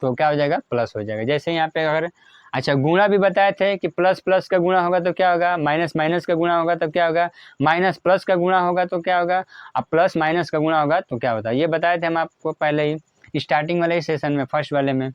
तो क्या हो जाएगा, प्लस हो जाएगा। जैसे यहाँ पे अगर अच्छा गुणा भी बताए थे कि प्लस प्लस का गुणा होगा तो क्या होगा, माइनस माइनस का गुणा होगा तो क्या होगा, माइनस प्लस का गुणा होगा तो क्या होगा, अब प्लस माइनस का गुणा होगा तो क्या होता है, ये बताए थे हम आपको पहले ही स्टार्टिंग वाले ही सेशन में, फर्स्ट वाले में।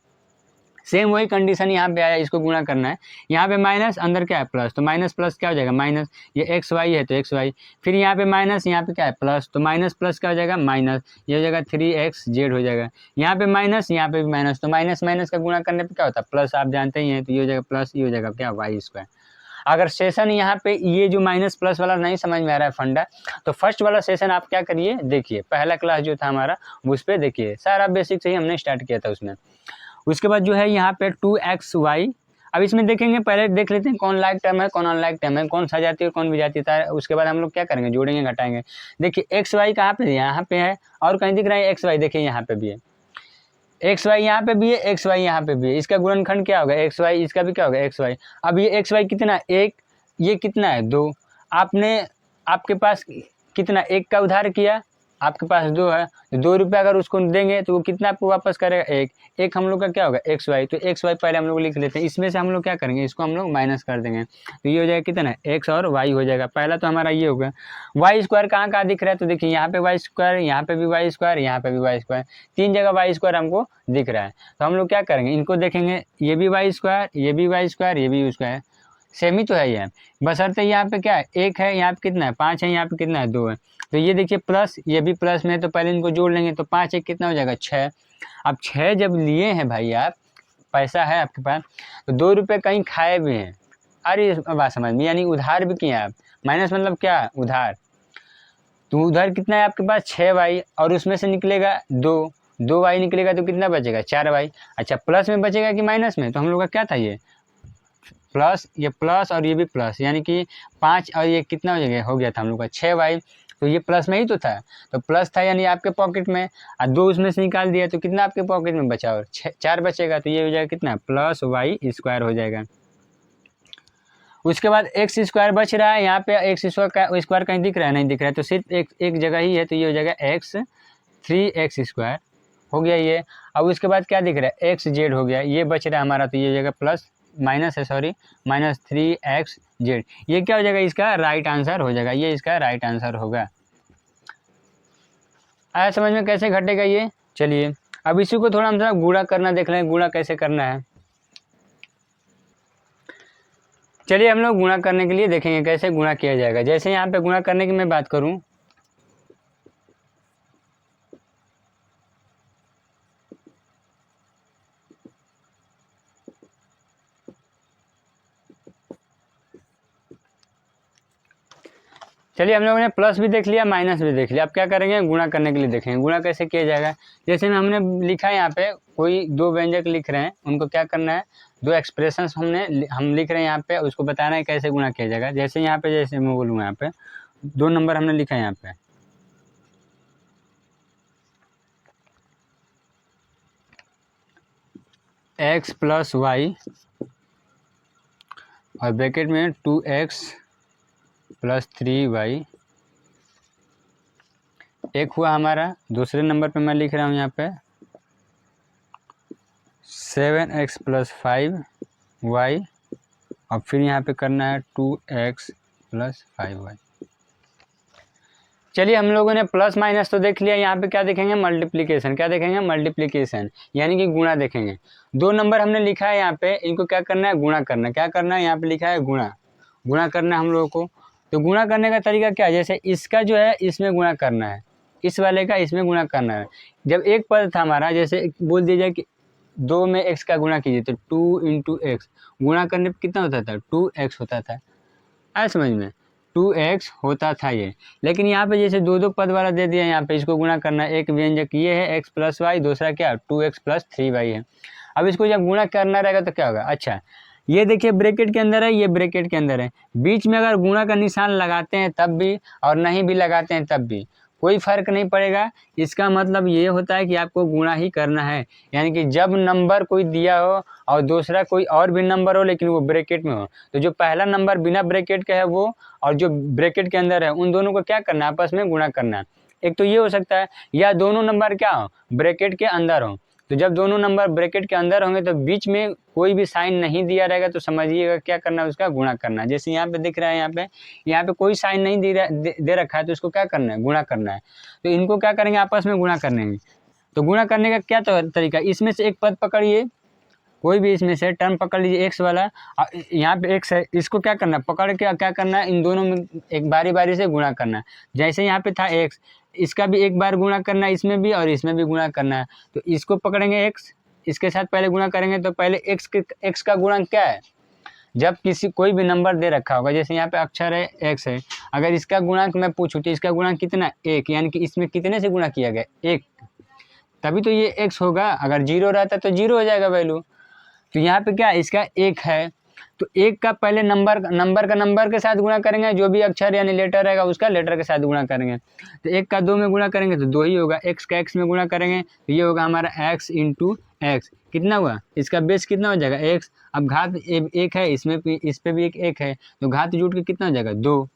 सेम वही कंडीशन यहाँ पे आया, इसको गुणा करना है। यहाँ पे माइनस, अंदर क्या है प्लस, तो माइनस प्लस क्या हो जाएगा माइनस, ये एक्स वाई है तो एक्स वाई, फिर यहाँ पे माइनस, यहाँ पे क्या है प्लस, तो माइनस प्लस क्या हो जाएगा माइनस, ये हो जाएगा 3xz हो जाएगा। यहाँ पे माइनस, यहाँ पे भी माइनस, तो माइनस माइनस का गुणा करने पे क्या होता है प्लस, आप जानते ही हैं, तो ये हो जाएगा प्लस, ये हो जाएगा क्या वाई स्क्वायर। अगर सेशन यहाँ पे ये जो माइनस प्लस वाला नहीं समझ में आ रहा है फंडा, तो फर्स्ट वाला सेशन आप क्या करिए, देखिए पहला क्लास जो था हमारा उस पर देखिए, सारा बेसिक से ही हमने स्टार्ट किया था उसमें। उसके बाद जो है यहाँ पे 2xy, अब इसमें देखेंगे, पहले देख लेते हैं कौन लाइक टर्म है कौन अनलाइक टर्म है, कौन सजाती है कौन विजाती है। उसके बाद हम लोग क्या करेंगे, जोड़ेंगे घटाएंगे। देखिए एक्स वाई कहाँ पे, यहाँ पे है, और कहीं दिख रहा है एक्स वाई, देखिए यहाँ पे भी है एक्स वाई, यहाँ पे भी है एक्स वाई, यहाँ पे भी है। इसका गुणनखंड क्या होगा एक्स वाई, इसका भी क्या होगा एक्स वाई। अब ये एक्स वाई कितना, एक, ये कितना है 2, आपने आपके पास कितना एक का उधार किया, आपके पास 2 है, तो 2 रुपये अगर उसको देंगे तो वो कितना आपको वापस करेगा, एक हम लोग का क्या होगा एक्स वाई, तो एक्स वाई पहले हम लोग लिख लेते हैं। इसमें से हम लोग क्या करेंगे, इसको हम लोग माइनस कर देंगे, तो ये हो जाएगा कितना एक्स और वाई हो जाएगा। पहला तो हमारा ये होगा। वाई स्क्वायर कहाँ कहाँ दिख रहा है, तो देखिए यहाँ पे वाई स्क्वायर, यहाँ पे भी वाई स्क्वायर, यहाँ पे भी वाई स्क्वायर, 3 जगह वाई स्क्वायर हमको दिख रहा है। तो हम लोग क्या करेंगे, इनको देखेंगे, ये भी वाई स्क्वायर, ये भी वाई स्क्वायर, ये भी स्क्वायर, सेम ही तो है ये, बशर्ते यहाँ पे क्या है 1 है, यहाँ पे कितना है 5 है, यहाँ पे कितना है 2 है। तो ये देखिए प्लस, ये भी प्लस में है, तो पहले इनको जोड़ लेंगे, तो 5 1 कितना हो जाएगा 6। अब 6 जब लिए हैं भाई आप, पैसा है आपके पास, तो 2 रुपये कहीं खाए भी हैं, अरे बात समझ में, यानी उधार भी किए आप। माइनस मतलब क्या, उधार, तो उधार कितना है आपके पास 6y, और उसमें से निकलेगा 2y निकलेगा तो कितना बचेगा 4y। अच्छा प्लस में बचेगा कि माइनस में, तो हम लोग का क्या था ये प्लस, ये प्लस और ये भी प्लस, यानी कि 5 और ये कितना हो गया था हम लोग का 6y, तो ये प्लस में ही तो था, तो प्लस था यानी आपके पॉकेट में, और 2 उसमें से निकाल दिया तो कितना आपके पॉकेट में बचा, और 4 बचेगा, तो ये हो जाएगा कितना प्लस वाई स्क्वायर हो जाएगा। उसके बाद एक्स स्क्वायर बच रहा है, यहाँ पे एक्स स्क्वायर कहीं दिख रहा है, नहीं दिख रहा है, तो सिर्फ एक जगह ही है, तो ये हो जाएगा एक्स 3x स्क्वायर हो गया ये। अब उसके बाद क्या दिख रहा है एक्स जेड हो गया, ये बच रहा है हमारा, तो ये हो जाएगा प्लस माइनस है सॉरी माइनस 3xz, ये क्या हो जाएगा इसका राइट आंसर हो जाएगा, ये इसका राइट आंसर होगा। आया समझ में कैसे घटेगा ये। चलिए अब इसी को थोड़ा हम गुणा करना देख लें, गुणा कैसे करना है। चलिए हम लोग गुणा करने के लिए देखेंगे कैसे गुणा किया जाएगा। जैसे यहाँ पे गुणा करने की मैं बात करूँ, चलिए हम लोगों ने प्लस भी देख लिया माइनस भी देख लिया, अब क्या करेंगे गुणा करने के लिए देखेंगे गुणा कैसे किया जाएगा। जैसे हमने लिखा है यहाँ पे कोई 2 व्यंजक लिख रहे हैं, उनको क्या करना है 2 एक्सप्रेशंस हम लिख रहे हैं यहाँ पे, उसको बताना है कैसे गुणा किया जाएगा। जैसे यहाँ पे जैसे मैं बोलूँगा यहाँ पे 2 नंबर हमने लिखा है यहाँ पे, x प्लस वाई और ब्रैकेट में 2x प्लस 3y, एक हुआ हमारा। दूसरे नंबर पे मैं लिख रहा हूँ यहाँ पे 7x प्लस 5y, और फिर यहाँ पे करना है 2x प्लस 5y। चलिए हम लोगों ने प्लस माइनस तो देख लिया, यहाँ पे क्या देखेंगे मल्टीप्लिकेशन, क्या देखेंगे मल्टीप्लिकेशन यानी कि गुणा देखेंगे। 2 नंबर हमने लिखा है यहाँ पे, इनको क्या करना है गुणा करना, क्या करना है यहाँ पे लिखा है गुणा करना है हम लोगों को। तो गुणा करने का तरीका क्या है, जैसे इसका जो है इसमें गुणा करना है, इस वाले का इसमें गुणा करना है। जब एक पद था हमारा, जैसे बोल दीजिए कि 2 में x का गुणा कीजिए, तो 2 × x गुणा करने पर कितना होता था 2x होता था, आया समझ में 2x होता था ये। लेकिन यहाँ पे जैसे 2 पद वाला दे दिया, यहाँ पे इसको गुणा करना है। एक व्यंजक ये है x प्लस वाई, दूसरा क्या 2x प्लस 3y है। अब इसको जब गुणा करना रहेगा तो क्या होगा, अच्छा ये देखिए ब्रैकेट के अंदर है, ये ब्रैकेट के अंदर है, बीच में अगर गुणा का निशान लगाते हैं तब भी और नहीं भी लगाते हैं तब भी कोई फ़र्क नहीं पड़ेगा। इसका मतलब ये होता है कि आपको गुणा ही करना है, यानी कि जब नंबर कोई दिया हो और दूसरा कोई और भी नंबर हो लेकिन वो ब्रैकेट में हो, तो जो पहला नंबर बिना ब्रैकेट के है वो और जो ब्रैकेट के अंदर है उन दोनों को क्या करना है, आपस में गुणा करना है। एक तो ये हो सकता है, या दोनों नंबर क्या हो, ब्रैकेट के अंदर हो। तो जब दोनों नंबर ब्रैकेट के अंदर होंगे तो बीच में कोई भी साइन नहीं दिया रहेगा, तो समझिएगा क्या करना है, उसका गुणा करना है। जैसे यहाँ पे दिख रहा है, यहाँ पे कोई साइन नहीं दे रखा है, तो इसको क्या करना है, गुणा करना है। तो इनको क्या करेंगे, आपस में गुणा करने हैं। तो गुणा करने का क्या तरीका, इसमें से एक पद पकड़िए, कोई भी इसमें से टर्म पकड़ लीजिए एक्स वाला, यहाँ पे एक्स है, इसको क्या करना है, पकड़ के क्या करना है, इन दोनों में एक बारी बारी से गुणा करना है। जैसे यहाँ पे था एक्स, इसका भी एक बार गुणा करना है, इसमें भी और इसमें भी गुणा करना है। तो इसको पकड़ेंगे एक्स, इसके साथ पहले गुणा करेंगे, तो पहले एक्स का गुणक क्या है, जब कोई भी नंबर दे रखा होगा, जैसे यहाँ पे अक्षर है एक्स है, अगर इसका गुणक मैं पूछूँ तो इसका गुणक कितना, एक, यानी कि इसमें कितने से गुणा किया गया, एक, तभी तो ये एक्स होगा। अगर जीरो रहता तो जीरो हो जाएगा वैल्यू। तो यहाँ पे क्या, इसका एक है, तो एक का पहले नंबर के साथ गुणा करेंगे, जो भी अक्षर यानी लेटर रहेगा उसका लेटर के साथ गुणा करेंगे। तो एक का दो में गुणा करेंगे तो दो ही होगा, एक्स का एक्स में गुणा करेंगे तो ये होगा हमारा एक्स इंटू एक्स, कितना हुआ, इसका बेस कितना हो जाएगा, एक्स। अब घात एक है, इसमें भी, इस पे भी एक है, तो घात जुट के कितना हो जाएगा, दो।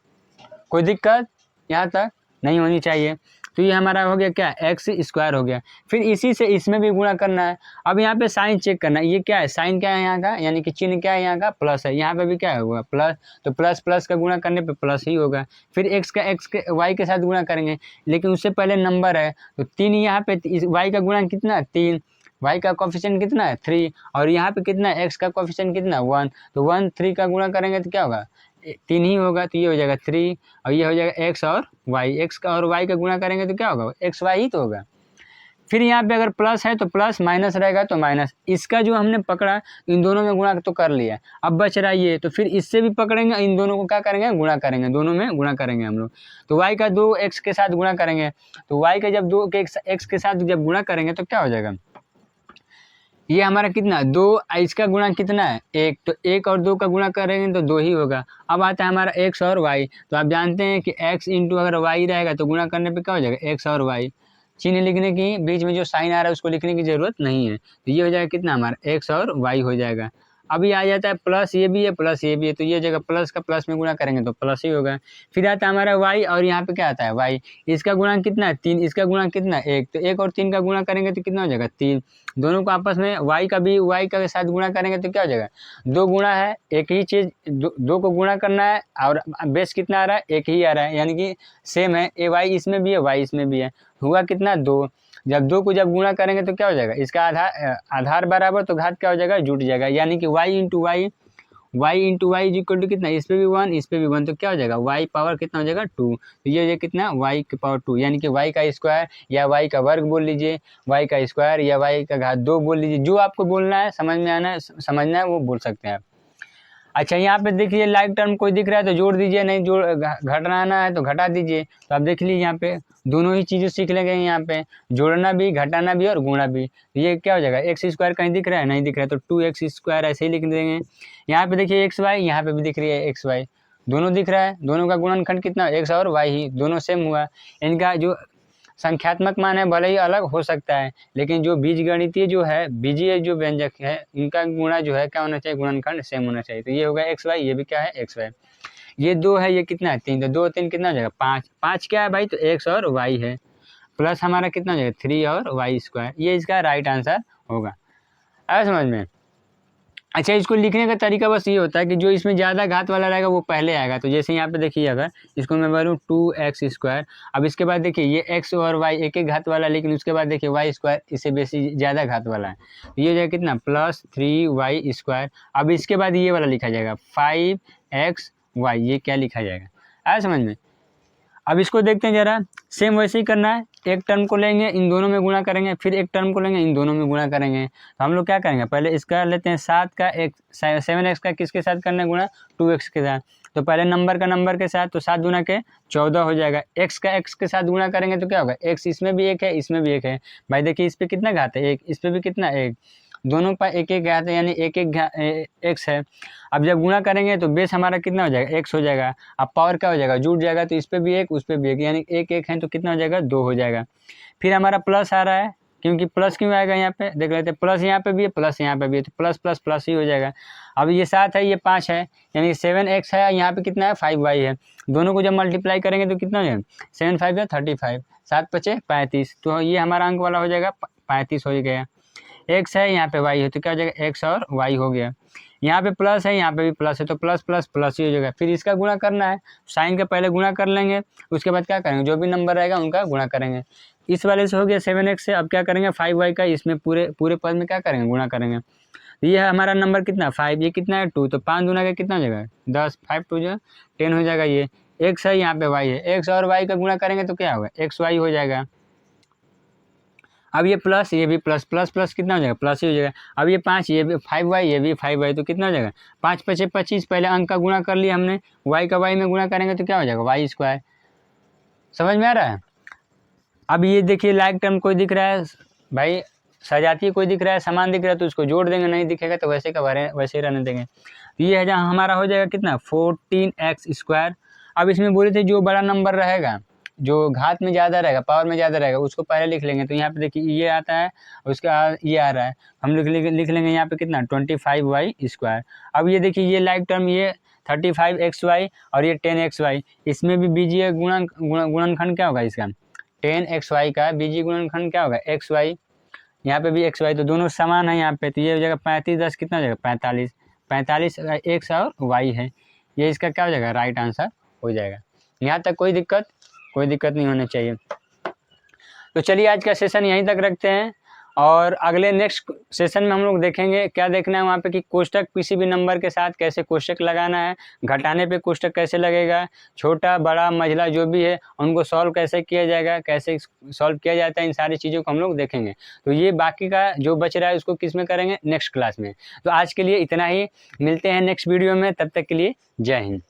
कोई दिक्कत यहाँ तक नहीं होनी चाहिए। तो ये हमारा हो गया क्या, एक्स स्क्वायर हो गया। फिर इसी से इसमें भी गुणा करना है। अब यहाँ पे साइन चेक करना है, ये क्या है, साइन क्या है यहाँ का, यानी कि चिन्ह क्या है यहाँ का, प्लस है। यहाँ पे भी क्या होगा, प्लस, तो प्लस प्लस का गुणा करने पे प्लस ही होगा। फिर एक्स का एक्स के वाई के साथ गुणा करेंगे, लेकिन उससे पहले नंबर है, तो 3 यहाँ पे, वाई का गुणा कितना है, 3, वाई का कोफिशिएंट कितना है, 3, और यहाँ पे कितना है, एक्स का कोफिशिएंट कितना है, 1, तो 1 3 का गुणा करेंगे तो क्या होगा, 3 ही होगा, तो ये हो जाएगा 3, और ये हो जाएगा एक्स और वाई, एक्स का और वाई का गुणा करेंगे तो क्या होगा, एक्स वाई ही तो होगा। फिर यहाँ पे अगर प्लस है तो प्लस, माइनस रहेगा तो माइनस। इसका जो हमने पकड़ा इन दोनों में गुणा तो कर लिया, अब बच रहा है ये, तो फिर इससे भी पकड़ेंगे, इन दोनों को क्या करेंगे, गुणा करेंगे, दोनों में गुणा करेंगे हम लोग। तो वाई का 2 एक्स के साथ गुणा करेंगे, तो वाई का जब 2 एक्स के साथ जब गुणा करेंगे तो क्या हो जाएगा, ये हमारा कितना, 2, इसका गुणा कितना है, 1, तो 1 और 2 का गुणा करेंगे तो 2 ही होगा। अब आता है हमारा एक्स और वाई, तो आप जानते हैं कि एक्स इंटू अगर वाई रहेगा तो गुणा करने पे क्या हो जाएगा, एक्स और वाई। चिन्ह लिखने की, बीच में जो साइन आ रहा है उसको लिखने की ज़रूरत नहीं है, तो ये हो जाएगा कितना हमारा, एक्स और वाई हो जाएगा। अभी आ जाता है प्लस, ये भी है प्लस ये भी है, तो ये जगह प्लस का प्लस में गुणा करेंगे तो प्लस ही होगा। फिर आता है हमारा वाई, और यहाँ पे क्या आता है, वाई, इसका गुणा कितना है, 3, इसका गुणा कितना है, 1, तो 1 और 3 का गुणा करेंगे तो कितना हो जाएगा, 3, दोनों को आपस में, वाई का भी वाई का साथ गुणा करेंगे तो क्या हो जाएगा, 2 गुणा है, एक ही चीज़, दो को गुणा करना है, और बेस कितना आ रहा है, एक ही आ रहा है, यानी कि सेम है, ए वाई इसमें भी है, वाई इसमें भी है, हुआ कितना, 2। जब 2 को जब गुणा करेंगे तो क्या हो जाएगा, इसका आधार बराबर, तो घात क्या हो जाएगा, जुट जाएगा, यानी कि y into y is equal to कितना, इस पे भी 1 इस पे भी 1, तो क्या हो जाएगा, वाई पावर कितना हो जाएगा, 2। तो ये हो जाएगा कितना, वाई की पावर 2, यानी कि वाई का स्क्वायर या वाई का वर्ग बोल लीजिए, वाई का स्क्वायर या वाई का घात 2 बोल लीजिए, जो आपको बोलना है, समझना है वो बोल सकते हैं आप। अच्छा, यहाँ पे देखिए लाइक टर्म कोई दिख रहा है तो जोड़ दीजिए, नहीं जोड़ घटाना है तो घटा दीजिए। तो आप देख लीजिए यहाँ पे दोनों ही चीज़ें सीख लेंगे, यहाँ पे जोड़ना भी, घटाना भी और गुणा भी। तो ये क्या हो जाएगा, एक्स स्क्वायर कहीं दिख रहा है, नहीं दिख रहा है, तो 2x स्क्वायर ऐसे ही लिख देंगे। यहाँ पे देखिए एक्स वाई, यहाँ पे भी दिख रही है एक्स वाई, दोनों दिख रहा है, दोनों का गुणनखंड कितना, एक्स और वाई ही, दोनों सेम हुआ। इनका जो संख्यात्मक मान है भले ही अलग हो सकता है, लेकिन जो बीजगणितीय जो है, बीजीय जो व्यंजक है, इनका गुणा जो है क्या होना चाहिए, गुणनखंड सेम होना चाहिए। तो ये होगा एक्स वाई, ये भी क्या है, एक्स वाई। ये 2 है, ये कितना है, 3, तो 2 3 कितना हो जाएगा, 5, 5 क्या है भाई, तो एक्स और वाई है, प्लस हमारा कितना हो जाएगा, 3 और वाई स्क्वायर। ये इसका राइट आंसर होगा। आया समझ में। अच्छा, इसको लिखने का तरीका बस ये होता है कि जो इसमें ज़्यादा घात वाला रहेगा वो पहले आएगा। तो जैसे यहाँ पे देखिए, अगर इसको मैं बोलूँ 2x स्क्वायर, अब इसके बाद देखिए ये x और y एक एक घात वाला, लेकिन उसके बाद देखिए y स्क्वायर इससे बेसी ज़्यादा घात वाला है, तो ये हो जाएगा कितना, प्लस 3y स्क्वायर। अब इसके बाद ये वाला लिखा जाएगा 5xy, ये क्या लिखा जाएगा, आया समझ में। अब इसको देखते हैं जरा, सेम वैसे ही करना है, एक टर्म को लेंगे, इन दोनों में गुणा करेंगे, फिर एक टर्म को लेंगे, इन दोनों में गुणा करेंगे। तो हम लोग क्या करेंगे, पहले इसका लेते हैं 7 का 7x का किसके साथ करना है गुणा, 2x के साथ। तो पहले नंबर के साथ, तो 7 गुना के 14 हो जाएगा। x का x के साथ गुणा करेंगे तो क्या होगा, x इसमें भी 1 है, इसमें भी 1 है, भाई देखिए इस पर कितना घात है, 1, इस पर भी कितना 1, दोनों पर एक एक घात है, यानी एक एक एक्स है। अब जब गुणा करेंगे तो बेस हमारा कितना हो जाएगा, एक्स हो जाएगा। अब पावर क्या हो जाएगा, जुड़ जाएगा, तो इस पर भी एक, उस पर भी एक, यानी एक एक है तो कितना हो जाएगा, 2 हो जाएगा। फिर हमारा प्लस आ रहा है, क्योंकि प्लस क्यों आएगा यहाँ पे देख लेते हैं, प्लस यहाँ पे भी है, प्लस यहाँ पे भी है, तो प्लस प्लस प्लस ही हो जाएगा। अब ये 7 है, ये 5 है, यानी 7x है, यहाँ पे कितना है 5y है। दोनों को जब मल्टीप्लाई करेंगे तो कितना हो जाएगा, 7 5 या 35, 7 पचे 35, तो ये हमारा अंक वाला हो जाएगा 35 हो गया। x है, यहाँ पे y है, तो क्या हो जाएगा, x और y हो गया। यहाँ पे प्लस है, यहाँ पे भी प्लस है, तो प्लस प्लस प्लस ही हो जाएगा। फिर इसका गुणा करना है, साइन का पहले गुणा कर लेंगे, उसके बाद क्या करेंगे, जो भी नंबर रहेगा उनका गुणा करेंगे। इस वाले से हो गया 7x से, अब क्या करेंगे 5y का इसमें पूरे पूरे पद में क्या करेंगे, गुणा करेंगे। तो ये है हमारा नंबर कितना 5, ये कितना है 2, तो 5 गुना का कितना हो जाएगा 10, 5 2 जो 10 हो जाएगा। ये x है, यहाँ पे y है, x और y का गुणा करेंगे तो क्या होगा, xy हो जाएगा। अब ये प्लस, ये भी प्लस, प्लस प्लस कितना हो जाएगा, प्लस ही हो जाएगा। अब ये 5, ये भी 5y, ये भी 5y, तो कितना हो जाएगा 5 पचे 25, पहले अंक का गुणा कर लिया हमने, y का y में गुणा करेंगे तो क्या हो जाएगा y स्क्वायर। समझ में आ रहा है। अब ये देखिए लाइक टर्म कोई दिख रहा है भाई, सजातीय कोई दिख रहा है, समान दिख रहा है, तो उसको जोड़ देंगे, नहीं दिखेगा तो वैसे का वैसे ही रहने देंगे। तो ये है जहाँ हमारा हो जाएगा कितना 14x स्क्वायर। अब इसमें बोले थे जो बड़ा नंबर रहेगा, जो घात में ज़्यादा रहेगा, पावर में ज़्यादा रहेगा, उसको पहले लिख लेंगे। तो यहाँ पे देखिए ये आता है, उसका ये आ रहा है, हम लिख लेंगे यहाँ पे कितना 25y स्क्वायर। अब ये देखिए ये लाइक टर्म, ये 35xy और ये 10xy, इसमें भी बीजीय गुणनखंड क्या होगा इसका 10xy का बीजीय गुणनखंड क्या होगा xy, यहाँ पे भी xy, तो दोनों समान है यहाँ पे। तो ये हो जाएगा 35 10 कितना हो जाएगा 45, 45 x और y है, ये इसका क्या हो जाएगा राइट आंसर हो जाएगा। यहाँ तक कोई दिक्कत नहीं होनी चाहिए। तो चलिए आज का सेशन यहीं तक रखते हैं, और अगले नेक्स्ट सेशन में हम लोग देखेंगे क्या देखना है वहाँ पे कि कोष्टक किसी भी नंबर के साथ कैसे कोष्टक लगाना है, घटाने पे कोष्टक कैसे लगेगा, छोटा बड़ा मझला जो भी है उनको सॉल्व कैसे किया जाएगा, कैसे सॉल्व किया जाता है, इन सारी चीज़ों को हम लोग देखेंगे। तो ये बाकी का जो बच रहा है उसको किस में करेंगे, नेक्स्ट क्लास में। तो आज के लिए इतना ही, मिलते हैं नेक्स्ट वीडियो में, तब तक के लिए जय हिंद।